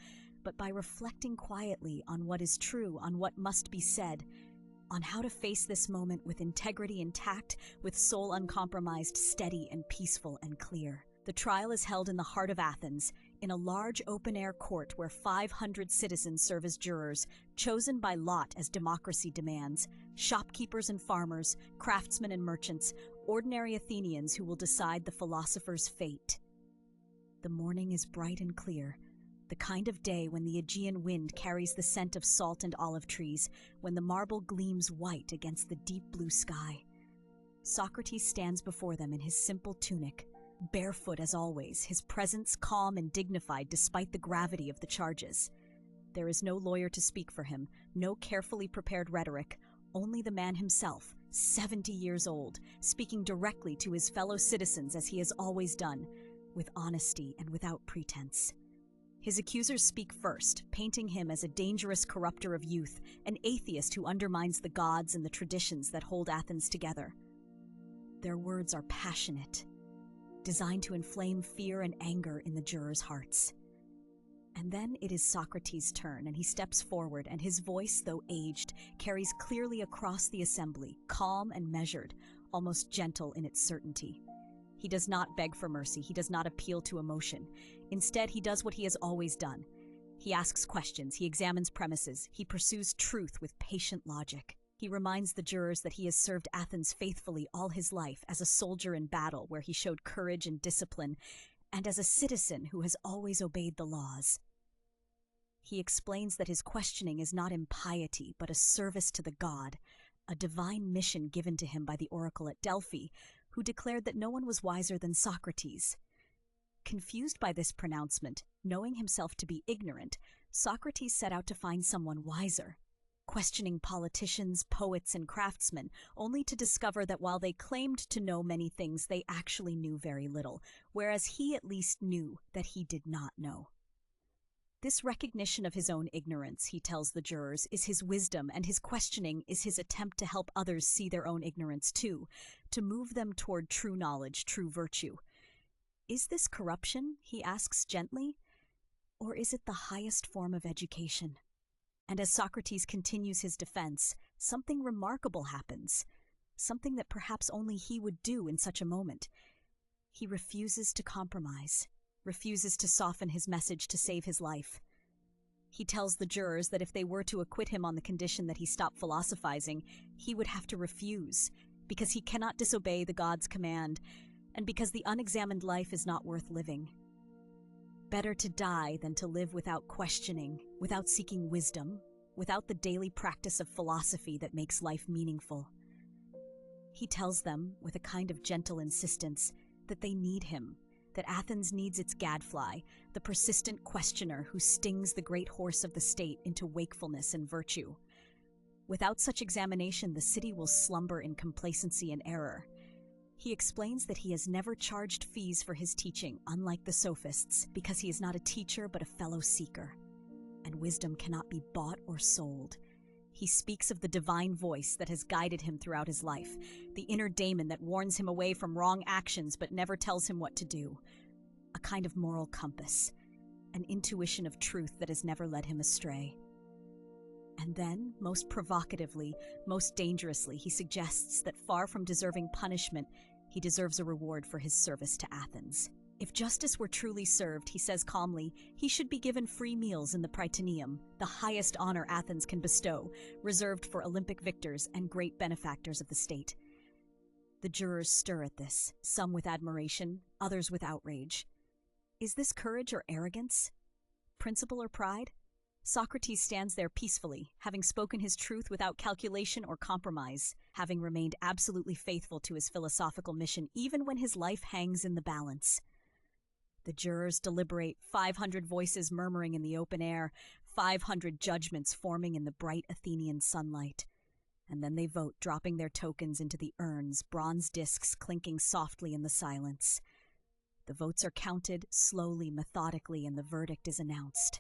but by reflecting quietly on what is true, on what must be said, on how to face this moment with integrity intact, with soul uncompromised, steady and peaceful and clear. The trial is held in the heart of Athens, in a large open-air court where 500 citizens serve as jurors, chosen by lot as democracy demands, shopkeepers and farmers, craftsmen and merchants, ordinary Athenians who will decide the philosopher's fate. The morning is bright and clear, the kind of day when the Aegean wind carries the scent of salt and olive trees, when the marble gleams white against the deep blue sky. Socrates stands before them in his simple tunic, barefoot as always, his presence calm and dignified despite the gravity of the charges. There is no lawyer to speak for him, no carefully prepared rhetoric, only the man himself, 70 years old, speaking directly to his fellow citizens as he has always done, with honesty and without pretense. His accusers speak first, painting him as a dangerous corrupter of youth, an atheist who undermines the gods and the traditions that hold Athens together. Their words are passionate, designed to inflame fear and anger in the jurors' hearts. And then it is Socrates' turn, and he steps forward, and his voice, though aged, carries clearly across the assembly, calm and measured, almost gentle in its certainty. He does not beg for mercy, he does not appeal to emotion. Instead, he does what he has always done. He asks questions, he examines premises, he pursues truth with patient logic. He reminds the jurors that he has served Athens faithfully all his life, as a soldier in battle where he showed courage and discipline, and as a citizen who has always obeyed the laws. He explains that his questioning is not impiety, but a service to the god, a divine mission given to him by the oracle at Delphi, who declared that no one was wiser than Socrates. Confused by this pronouncement, knowing himself to be ignorant, Socrates set out to find someone wiser. questioning politicians, poets, and craftsmen, only to discover that while they claimed to know many things, they actually knew very little, whereas he at least knew that he did not know. This recognition of his own ignorance, he tells the jurors, is his wisdom, and his questioning is his attempt to help others see their own ignorance too, to move them toward true knowledge, true virtue. Is this corruption, he asks gently, or is it the highest form of education? And as Socrates continues his defense, something remarkable happens, something that perhaps only he would do in such a moment. He refuses to compromise, refuses to soften his message to save his life. He tells the jurors that if they were to acquit him on the condition that he stop philosophizing, he would have to refuse, because he cannot disobey the god's command, and because the unexamined life is not worth living. Better to die than to live without questioning, without seeking wisdom, without the daily practice of philosophy that makes life meaningful. He tells them, with a kind of gentle insistence, that they need him, that Athens needs its Gadfly, the persistent questioner who stings the great horse of the state into wakefulness and virtue. Without such examination, the city will slumber in complacency and error. He explains that he has never charged fees for his teaching, unlike the sophists, because he is not a teacher but a fellow seeker. And wisdom cannot be bought or sold. He speaks of the divine voice that has guided him throughout his life, the inner daemon that warns him away from wrong actions but never tells him what to do. A kind of moral compass, an intuition of truth that has never led him astray. And then, most provocatively, most dangerously, he suggests that far from deserving punishment, he deserves a reward for his service to Athens. If justice were truly served, he says calmly, he should be given free meals in the Prytaneum, the highest honor Athens can bestow, reserved for Olympic victors and great benefactors of the state. The jurors stir at this, some with admiration, others with outrage. Is this courage or arrogance? Principle or pride? Socrates stands there peacefully, having spoken his truth without calculation or compromise, having remained absolutely faithful to his philosophical mission even when his life hangs in the balance. The jurors deliberate, 500 voices murmuring in the open air, 500 judgments forming in the bright Athenian sunlight. And then they vote, dropping their tokens into the urns, bronze discs clinking softly in the silence. The votes are counted, slowly, methodically, and the verdict is announced.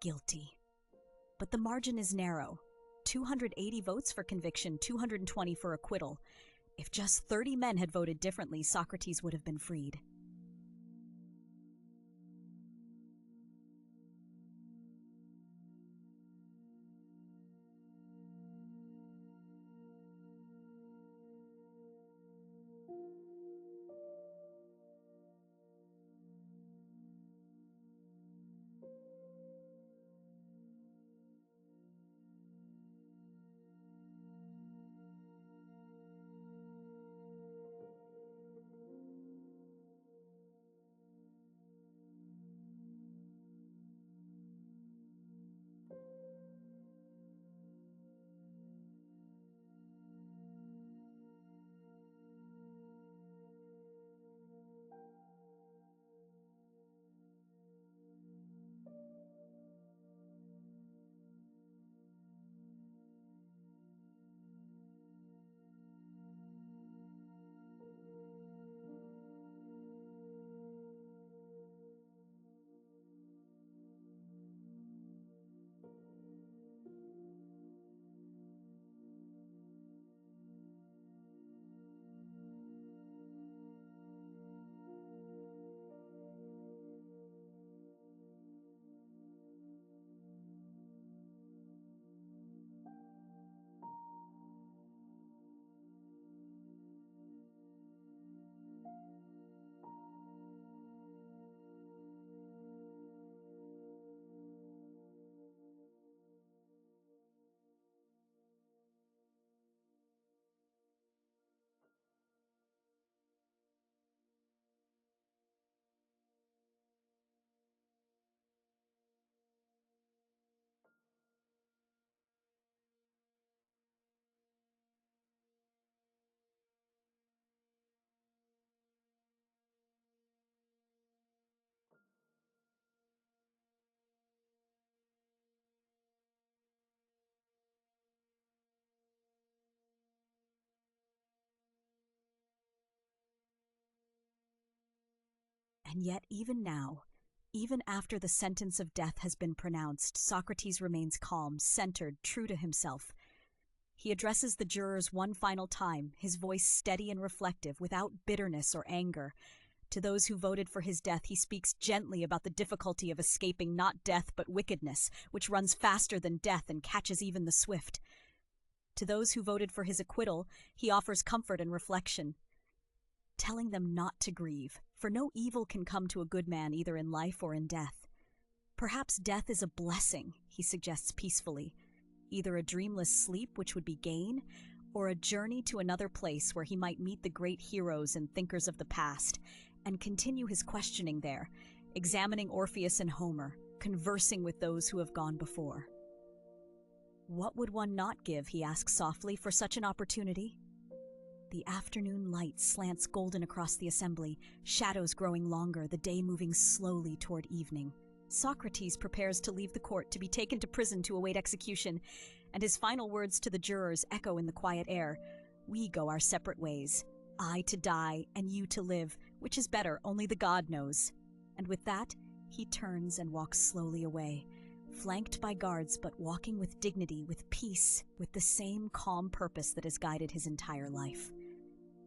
Guilty. But the margin is narrow. 280 votes for conviction, 220 for acquittal. If just 30 men had voted differently, Socrates would have been freed. And yet, even now, even after the sentence of death has been pronounced, Socrates remains calm, centered, true to himself. He addresses the jurors one final time, his voice steady and reflective, without bitterness or anger. To those who voted for his death, he speaks gently about the difficulty of escaping not death but wickedness, which runs faster than death and catches even the swift. To those who voted for his acquittal, he offers comfort and reflection, telling them not to grieve, for no evil can come to a good man either in life or in death. Perhaps death is a blessing, he suggests peacefully, either a dreamless sleep, which would be gain, or a journey to another place where he might meet the great heroes and thinkers of the past, and continue his questioning there, examining Orpheus and Homer, conversing with those who have gone before. What would one not give, he asks softly, for such an opportunity? The afternoon light slants golden across the assembly, shadows growing longer, the day moving slowly toward evening. Socrates prepares to leave the court to be taken to prison to await execution, and his final words to the jurors echo in the quiet air. We go our separate ways. I to die, and you to live. Which is better, only the God knows. And with that, he turns and walks slowly away, flanked by guards, but walking with dignity, with peace, with the same calm purpose that has guided his entire life.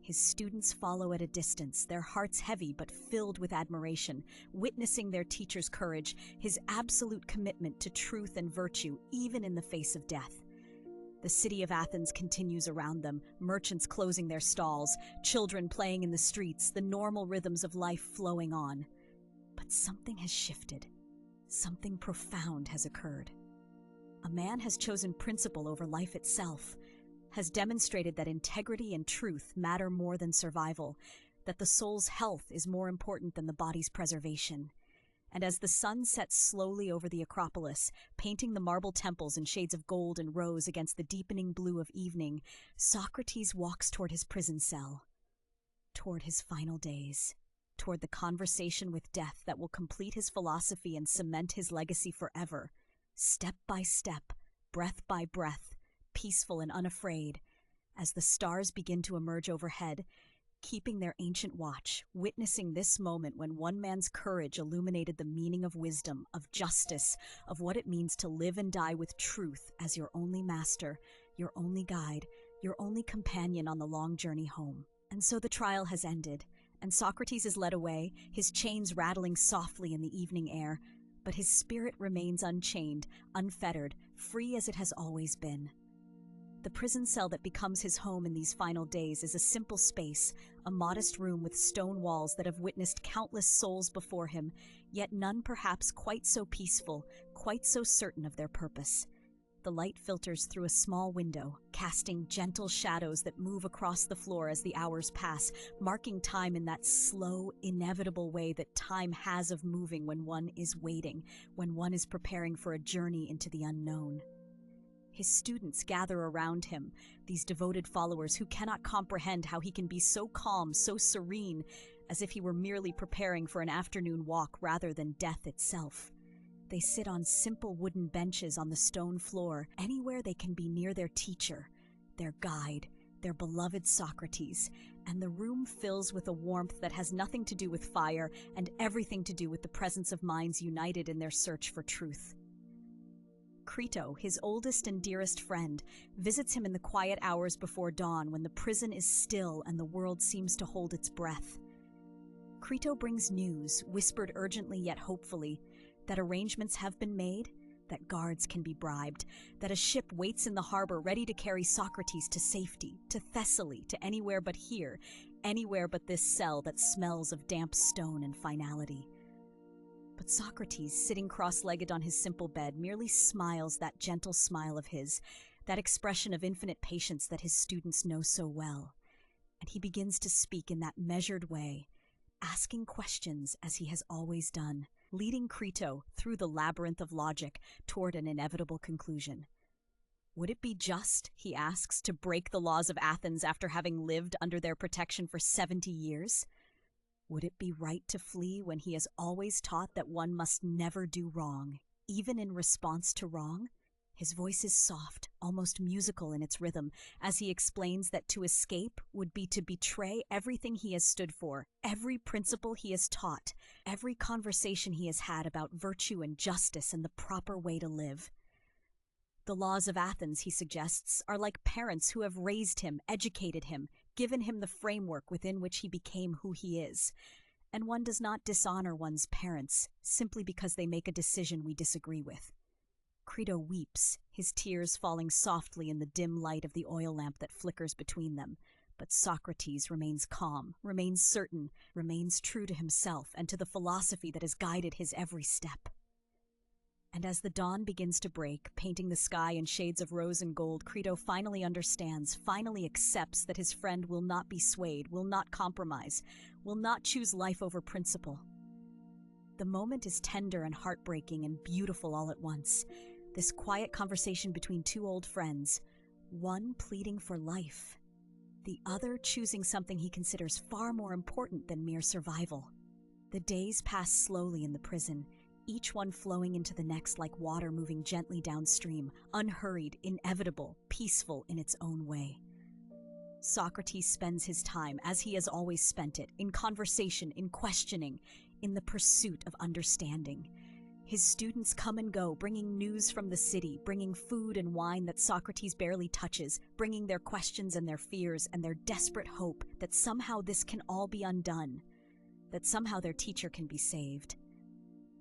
His students follow at a distance, their hearts heavy but filled with admiration, witnessing their teacher's courage, his absolute commitment to truth and virtue, even in the face of death. The city of Athens continues around them, merchants closing their stalls, children playing in the streets, the normal rhythms of life flowing on. But something has shifted. Something profound has occurred. A man has chosen principle over life itself, has demonstrated that integrity and truth matter more than survival, that the soul's health is more important than the body's preservation. And as the sun sets slowly over the Acropolis, painting the marble temples in shades of gold and rose against the deepening blue of evening, Socrates walks toward his prison cell, toward his final days, toward the conversation with death that will complete his philosophy and cement his legacy forever, step by step, breath by breath, peaceful and unafraid, as the stars begin to emerge overhead, keeping their ancient watch, witnessing this moment when one man's courage illuminated the meaning of wisdom, of justice, of what it means to live and die with truth as your only master, your only guide, your only companion on the long journey home. And so the trial has ended, and Socrates is led away, his chains rattling softly in the evening air, but his spirit remains unchained, unfettered, free as it has always been. The prison cell that becomes his home in these final days is a simple space, a modest room with stone walls that have witnessed countless souls before him, yet none perhaps quite so peaceful, quite so certain of their purpose. The light filters through a small window, casting gentle shadows that move across the floor as the hours pass, marking time in that slow, inevitable way that time has of moving when one is waiting, when one is preparing for a journey into the unknown. His students gather around him, these devoted followers who cannot comprehend how he can be so calm, so serene, as if he were merely preparing for an afternoon walk rather than death itself. They sit on simple wooden benches on the stone floor, anywhere they can be near their teacher, their guide, their beloved Socrates, and the room fills with a warmth that has nothing to do with fire and everything to do with the presence of minds united in their search for truth. Crito, his oldest and dearest friend, visits him in the quiet hours before dawn when the prison is still and the world seems to hold its breath. Crito brings news, whispered urgently yet hopefully, that arrangements have been made, that guards can be bribed, that a ship waits in the harbor ready to carry Socrates to safety, to Thessaly, to anywhere but here, anywhere but this cell that smells of damp stone and finality. But Socrates, sitting cross-legged on his simple bed, merely smiles that gentle smile of his, that expression of infinite patience that his students know so well. And he begins to speak in that measured way, asking questions as he has always done, leading Crito through the labyrinth of logic toward an inevitable conclusion. Would it be just, he asks, to break the laws of Athens after having lived under their protection for 70 years? Would it be right to flee when he has always taught that one must never do wrong, even in response to wrong? His voice is soft, almost musical in its rhythm, as he explains that to escape would be to betray everything he has stood for, every principle he has taught, every conversation he has had about virtue and justice and the proper way to live. The laws of Athens, he suggests, are like parents who have raised him, educated him, given him the framework within which he became who he is. And one does not dishonor one's parents simply because they make a decision we disagree with. Crito weeps, his tears falling softly in the dim light of the oil lamp that flickers between them. But Socrates remains calm, remains certain, remains true to himself and to the philosophy that has guided his every step. And as the dawn begins to break, painting the sky in shades of rose and gold, Crito finally understands, finally accepts that his friend will not be swayed, will not compromise, will not choose life over principle. The moment is tender and heartbreaking and beautiful all at once. This quiet conversation between two old friends, one pleading for life, the other choosing something he considers far more important than mere survival. The days pass slowly in the prison, each one flowing into the next like water moving gently downstream, unhurried, inevitable, peaceful in its own way. Socrates spends his time, as he has always spent it, in conversation, in questioning, in the pursuit of understanding. His students come and go, bringing news from the city, bringing food and wine that Socrates barely touches, bringing their questions and their fears and their desperate hope that somehow this can all be undone, that somehow their teacher can be saved.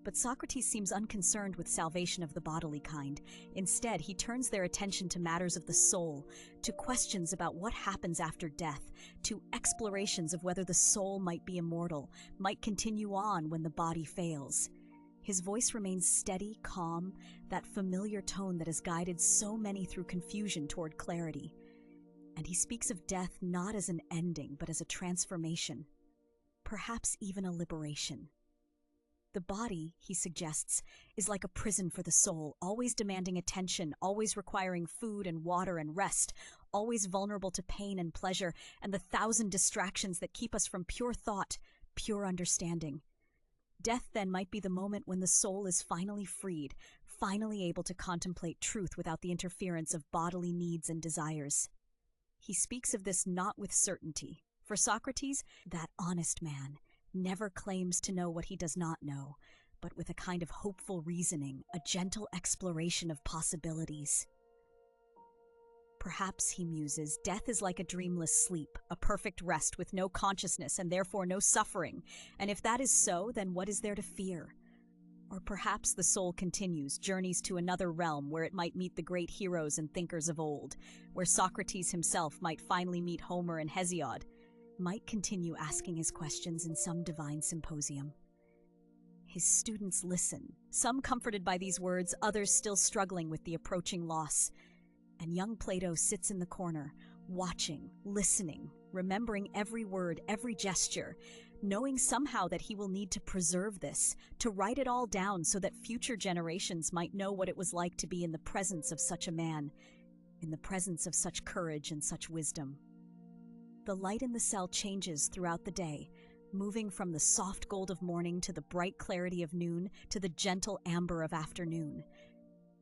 But Socrates seems unconcerned with salvation of the bodily kind. Instead, he turns their attention to matters of the soul, to questions about what happens after death, to explorations of whether the soul might be immortal, might continue on when the body fails. His voice remains steady, calm, that familiar tone that has guided so many through confusion toward clarity. And he speaks of death not as an ending, but as a transformation, perhaps even a liberation. The body, he suggests, is like a prison for the soul, always demanding attention, always requiring food and water and rest, always vulnerable to pain and pleasure and the thousand distractions that keep us from pure thought, pure understanding. Death, then, might be the moment when the soul is finally freed, finally able to contemplate truth without the interference of bodily needs and desires. He speaks of this not with certainty. For Socrates, that honest man never claims to know what he does not know, but with a kind of hopeful reasoning, a gentle exploration of possibilities. Perhaps, he muses, death is like a dreamless sleep, a perfect rest with no consciousness and therefore no suffering. And if that is so, then what is there to fear? Or perhaps the soul continues, journeys to another realm where it might meet the great heroes and thinkers of old, where Socrates himself might finally meet Homer and Hesiod, might continue asking his questions in some divine symposium. His students listen, some comforted by these words, others still struggling with the approaching loss. And young Plato sits in the corner, watching, listening, remembering every word, every gesture, knowing somehow that he will need to preserve this, to write it all down so that future generations might know what it was like to be in the presence of such a man, in the presence of such courage and such wisdom. The light in the cell changes throughout the day, moving from the soft gold of morning to the bright clarity of noon to the gentle amber of afternoon.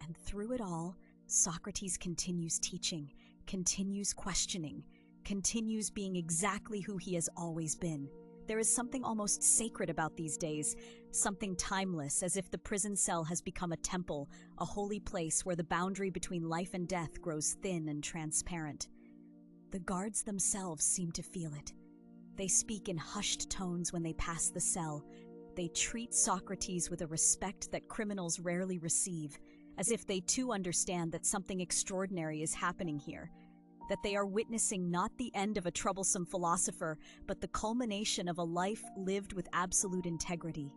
And through it all, Socrates continues teaching, continues questioning, continues being exactly who he has always been. There is something almost sacred about these days, something timeless, as if the prison cell has become a temple, a holy place where the boundary between life and death grows thin and transparent. The guards themselves seem to feel it. They speak in hushed tones when they pass the cell. They treat Socrates with a respect that criminals rarely receive, as if they too understand that something extraordinary is happening here, that they are witnessing not the end of a troublesome philosopher, but the culmination of a life lived with absolute integrity.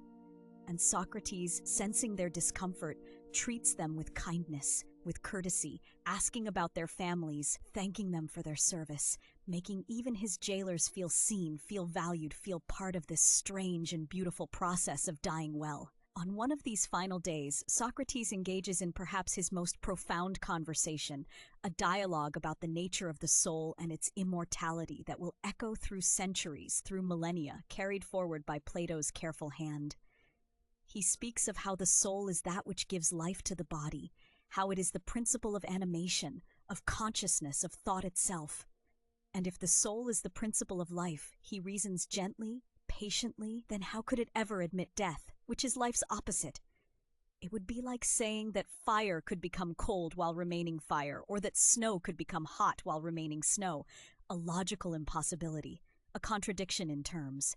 And Socrates, sensing their discomfort, treats them with kindness, with courtesy, asking about their families, thanking them for their service, making even his jailers feel seen, feel valued, feel part of this strange and beautiful process of dying well. On one of these final days, Socrates engages in perhaps his most profound conversation, a dialogue about the nature of the soul and its immortality that will echo through centuries, through millennia, carried forward by Plato's careful hand. He speaks of how the soul is that which gives life to the body, how it is the principle of animation, of consciousness, of thought itself. And if the soul is the principle of life, he reasons gently, patiently, then how could it ever admit death, which is life's opposite? It would be like saying that fire could become cold while remaining fire, or that snow could become hot while remaining snow. A logical impossibility, a contradiction in terms.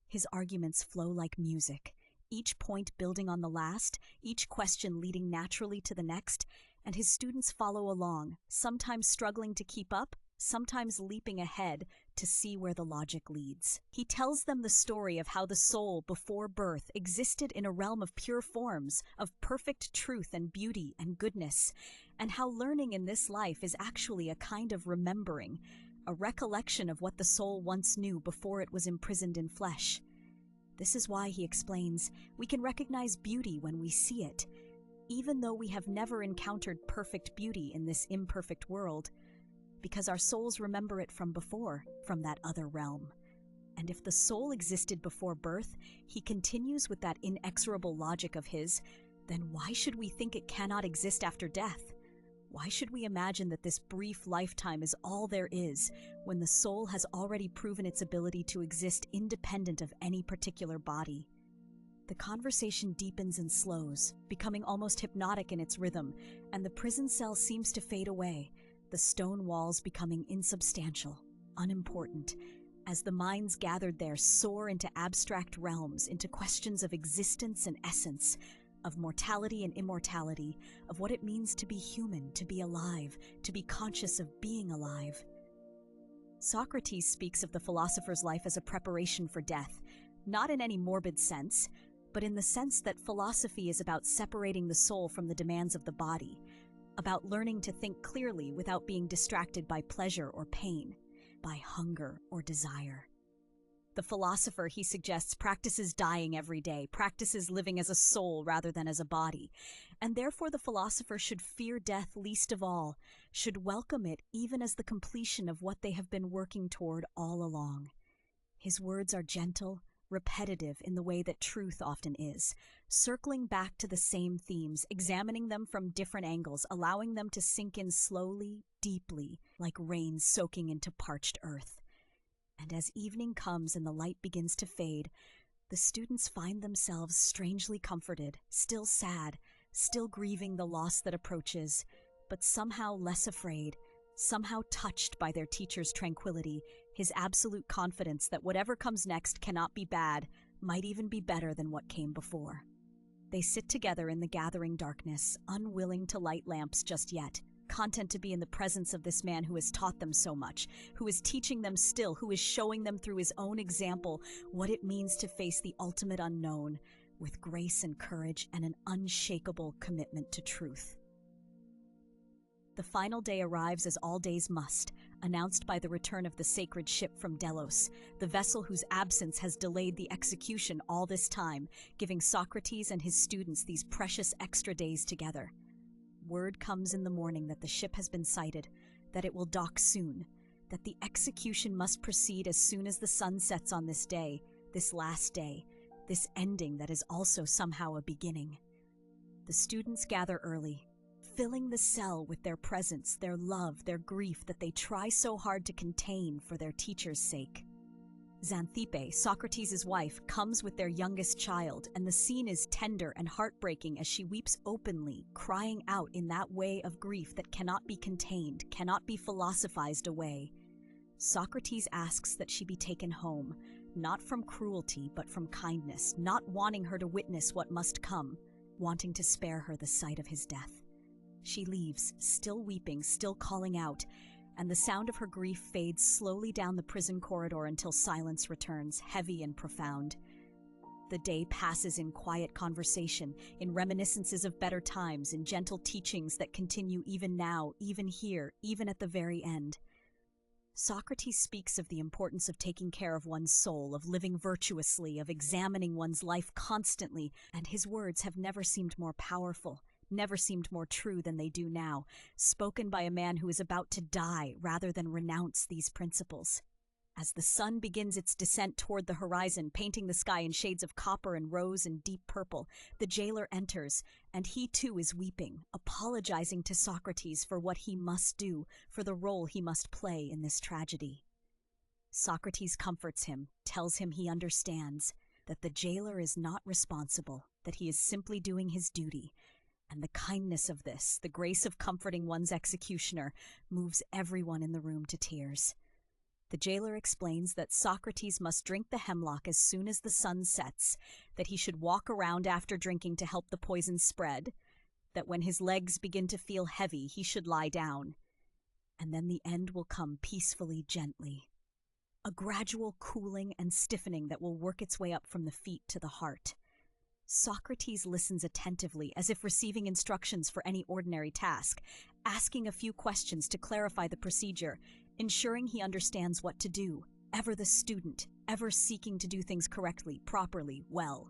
His arguments flow like music, each point building on the last, each question leading naturally to the next, and his students follow along, sometimes struggling to keep up, sometimes leaping ahead to see where the logic leads. He tells them the story of how the soul, before birth, existed in a realm of pure forms, of perfect truth and beauty and goodness, and how learning in this life is actually a kind of remembering, a recollection of what the soul once knew before it was imprisoned in flesh. This is why, he explains, we can recognize beauty when we see it, even though we have never encountered perfect beauty in this imperfect world, because our souls remember it from before, from that other realm. And if the soul existed before birth, he continues with that inexorable logic of his, then why should we think it cannot exist after death? Why should we imagine that this brief lifetime is all there is, when the soul has already proven its ability to exist independent of any particular body? The conversation deepens and slows, becoming almost hypnotic in its rhythm, and the prison cell seems to fade away, the stone walls becoming insubstantial, unimportant, as the minds gathered there soar into abstract realms, into questions of existence and essence, of mortality and immortality, of what it means to be human, to be alive, to be conscious of being alive. Socrates speaks of the philosopher's life as a preparation for death, not in any morbid sense, but in the sense that philosophy is about separating the soul from the demands of the body, about learning to think clearly without being distracted by pleasure or pain, by hunger or desire. The philosopher, he suggests, practices dying every day, practices living as a soul rather than as a body, and therefore the philosopher should fear death least of all, should welcome it even as the completion of what they have been working toward all along. His words are gentle, repetitive in the way that truth often is, circling back to the same themes, examining them from different angles, allowing them to sink in slowly, deeply, like rain soaking into parched earth. And as evening comes and the light begins to fade, the students find themselves strangely comforted, still sad, still grieving the loss that approaches, but somehow less afraid, somehow touched by their teacher's tranquility, his absolute confidence that whatever comes next cannot be bad, might even be better than what came before. They sit together in the gathering darkness, unwilling to light lamps just yet, content to be in the presence of this man who has taught them so much, who is teaching them still, who is showing them through his own example what it means to face the ultimate unknown with grace and courage and an unshakable commitment to truth. The final day arrives as all days must, announced by the return of the sacred ship from Delos, the vessel whose absence has delayed the execution all this time, giving Socrates and his students these precious extra days together. Word comes in the morning that the ship has been sighted, that it will dock soon, that the execution must proceed as soon as the sun sets on this day, this last day, this ending that is also somehow a beginning. The students gather early, filling the cell with their presence, their love, their grief that they try so hard to contain for their teacher's sake. Xanthippe, Socrates' wife, comes with their youngest child, and the scene is tender and heartbreaking as she weeps openly, crying out in that way of grief that cannot be contained, cannot be philosophized away. Socrates asks that she be taken home, not from cruelty, but from kindness, not wanting her to witness what must come, wanting to spare her the sight of his death. She leaves, still weeping, still calling out, and the sound of her grief fades slowly down the prison corridor until silence returns, heavy and profound. The day passes in quiet conversation, in reminiscences of better times, in gentle teachings that continue even now, even here, even at the very end. Socrates speaks of the importance of taking care of one's soul, of living virtuously, of examining one's life constantly, and his words have never seemed more powerful, never seemed more true than they do now, spoken by a man who is about to die rather than renounce these principles. As the sun begins its descent toward the horizon, painting the sky in shades of copper and rose and deep purple, the jailer enters, and he too is weeping, apologizing to Socrates for what he must do, for the role he must play in this tragedy. Socrates comforts him, tells him he understands, that the jailer is not responsible, that he is simply doing his duty, and the kindness of this, the grace of comforting one's executioner, moves everyone in the room to tears. The jailer explains that Socrates must drink the hemlock as soon as the sun sets, that he should walk around after drinking to help the poison spread, that when his legs begin to feel heavy, he should lie down, and then the end will come peacefully, gently. A gradual cooling and stiffening that will work its way up from the feet to the heart. Socrates listens attentively, as if receiving instructions for any ordinary task, asking a few questions to clarify the procedure, ensuring he understands what to do, ever the student, ever seeking to do things correctly, properly, well.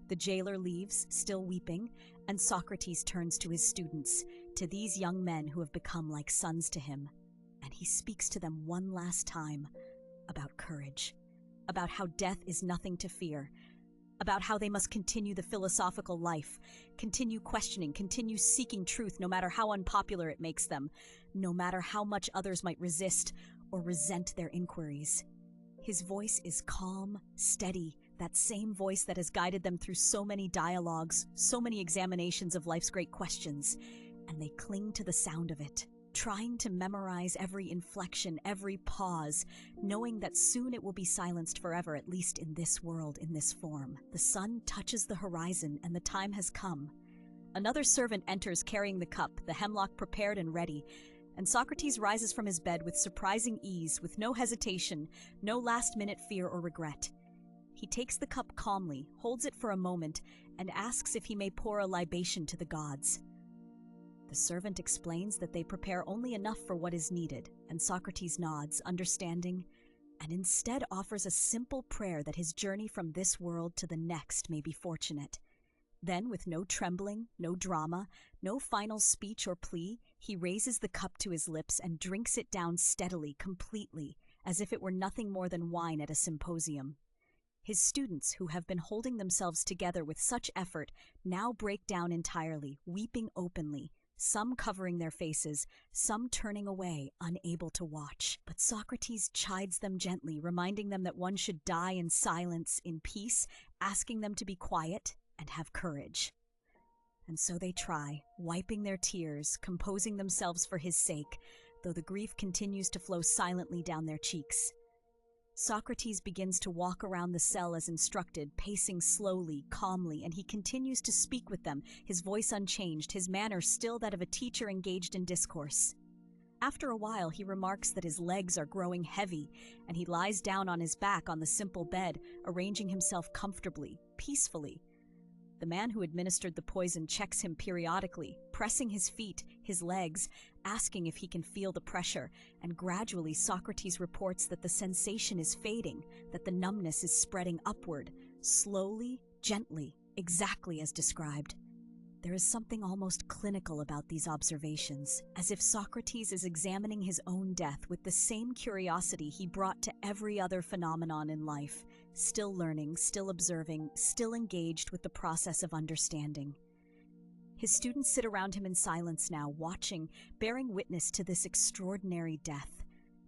The jailer leaves, still weeping, and Socrates turns to his students, to these young men who have become like sons to him, and he speaks to them one last time about courage, about how death is nothing to fear, about how they must continue the philosophical life, continue questioning, continue seeking truth no matter how unpopular it makes them, no matter how much others might resist or resent their inquiries. His voice is calm, steady, that same voice that has guided them through so many dialogues, so many examinations of life's great questions, and they cling to the sound of it, trying to memorize every inflection, every pause, knowing that soon it will be silenced forever, at least in this world, in this form. The sun touches the horizon, and the time has come. Another servant enters carrying the cup, the hemlock prepared and ready, and Socrates rises from his bed with surprising ease, with no hesitation, no last-minute fear or regret. He takes the cup calmly, holds it for a moment, and asks if he may pour a libation to the gods. The servant explains that they prepare only enough for what is needed, and Socrates nods, understanding, and instead offers a simple prayer that his journey from this world to the next may be fortunate. Then, with no trembling, no drama, no final speech or plea, he raises the cup to his lips and drinks it down steadily, completely, as if it were nothing more than wine at a symposium. His students, who have been holding themselves together with such effort, now break down entirely, weeping openly, some covering their faces, some turning away, unable to watch. But Socrates chides them gently, reminding them that one should die in silence, in peace, asking them to be quiet and have courage. And so they try, wiping their tears, composing themselves for his sake, though the grief continues to flow silently down their cheeks. Socrates begins to walk around the cell as instructed, pacing slowly, calmly, and he continues to speak with them, his voice unchanged, his manner still that of a teacher engaged in discourse. After a while, he remarks that his legs are growing heavy, and he lies down on his back on the simple bed, arranging himself comfortably, peacefully. The man who administered the poison checks him periodically, pressing his feet, his legs, asking if he can feel the pressure, and gradually Socrates reports that the sensation is fading, that the numbness is spreading upward, slowly, gently, exactly as described. There is something almost clinical about these observations, as if Socrates is examining his own death with the same curiosity he brought to every other phenomenon in life, still learning, still observing, still engaged with the process of understanding. His students sit around him in silence now, watching, bearing witness to this extraordinary death.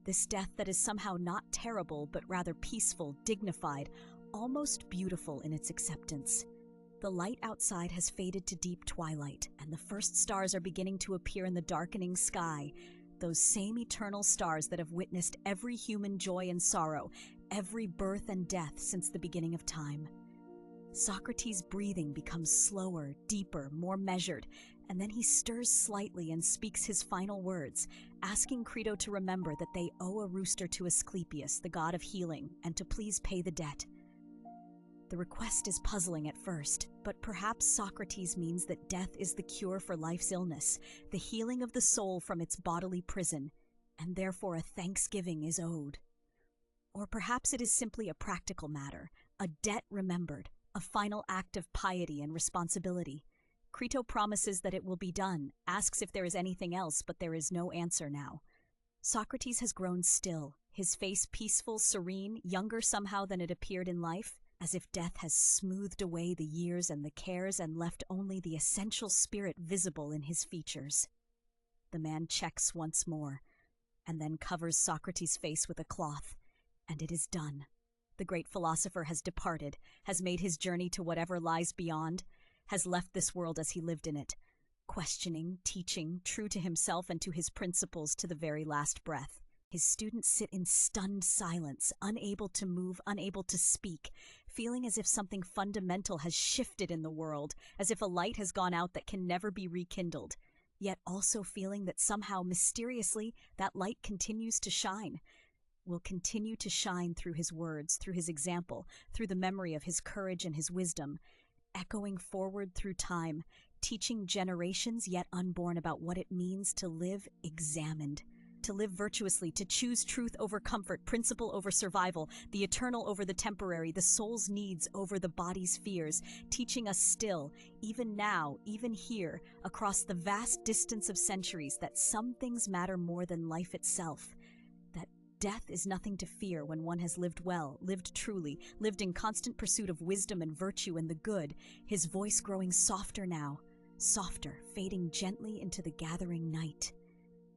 This death that is somehow not terrible, but rather peaceful, dignified, almost beautiful in its acceptance. The light outside has faded to deep twilight, and the first stars are beginning to appear in the darkening sky, those same eternal stars that have witnessed every human joy and sorrow, every birth and death since the beginning of time. Socrates' breathing becomes slower, deeper, more measured, and then he stirs slightly and speaks his final words, asking Crito to remember that they owe a rooster to Asclepius, the god of healing, and to please pay the debt. The request is puzzling at first, but perhaps Socrates means that death is the cure for life's illness, the healing of the soul from its bodily prison, and therefore a thanksgiving is owed. Or perhaps it is simply a practical matter, a debt remembered, a final act of piety and responsibility. Crito promises that it will be done, asks if there is anything else, but there is no answer now. Socrates has grown still, his face peaceful, serene, younger somehow than it appeared in life, as if death has smoothed away the years and the cares and left only the essential spirit visible in his features. The man checks once more, and then covers Socrates' face with a cloth, and it is done. The great philosopher has departed, has made his journey to whatever lies beyond, has left this world as he lived in it, questioning, teaching, true to himself and to his principles to the very last breath. His students sit in stunned silence, unable to move, unable to speak, feeling as if something fundamental has shifted in the world, as if a light has gone out that can never be rekindled, yet also feeling that somehow, mysteriously, that light continues to shine, will continue to shine through his words, through his example, through the memory of his courage and his wisdom, echoing forward through time, teaching generations yet unborn about what it means to live examined, to live virtuously, to choose truth over comfort, principle over survival, the eternal over the temporary, the soul's needs over the body's fears, teaching us still, even now, even here, across the vast distance of centuries, that some things matter more than life itself, that death is nothing to fear when one has lived well, lived truly, lived in constant pursuit of wisdom and virtue and the good, his voice growing softer now, softer, fading gently into the gathering night,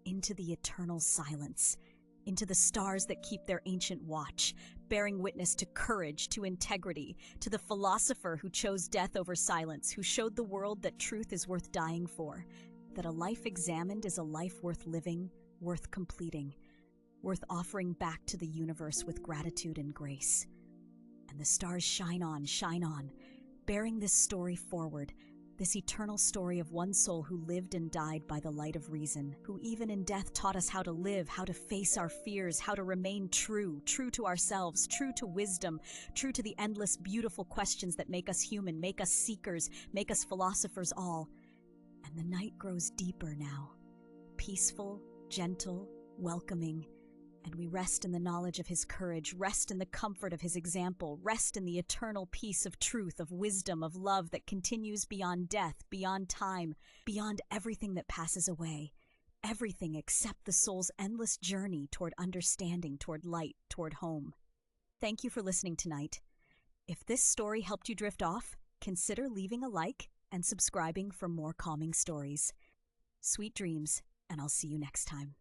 into the eternal silence, into the stars that keep their ancient watch, bearing witness to courage, to integrity, to the philosopher who chose death over silence, who showed the world that truth is worth dying for, that a life examined is a life worth living, worth completing, worth offering back to the universe with gratitude and grace. And the stars shine on, bearing this story forward, this eternal story of one soul who lived and died by the light of reason, who even in death taught us how to live, how to face our fears, how to remain true, true to ourselves, true to wisdom, true to the endless beautiful questions that make us human, make us seekers, make us philosophers all. And the night grows deeper now, peaceful, gentle, welcoming, and we rest in the knowledge of his courage, rest in the comfort of his example, rest in the eternal peace of truth, of wisdom, of love that continues beyond death, beyond time, beyond everything that passes away, everything except the soul's endless journey toward understanding, toward light, toward home. Thank you for listening tonight. If this story helped you drift off, consider leaving a like and subscribing for more calming stories. Sweet dreams, and I'll see you next time.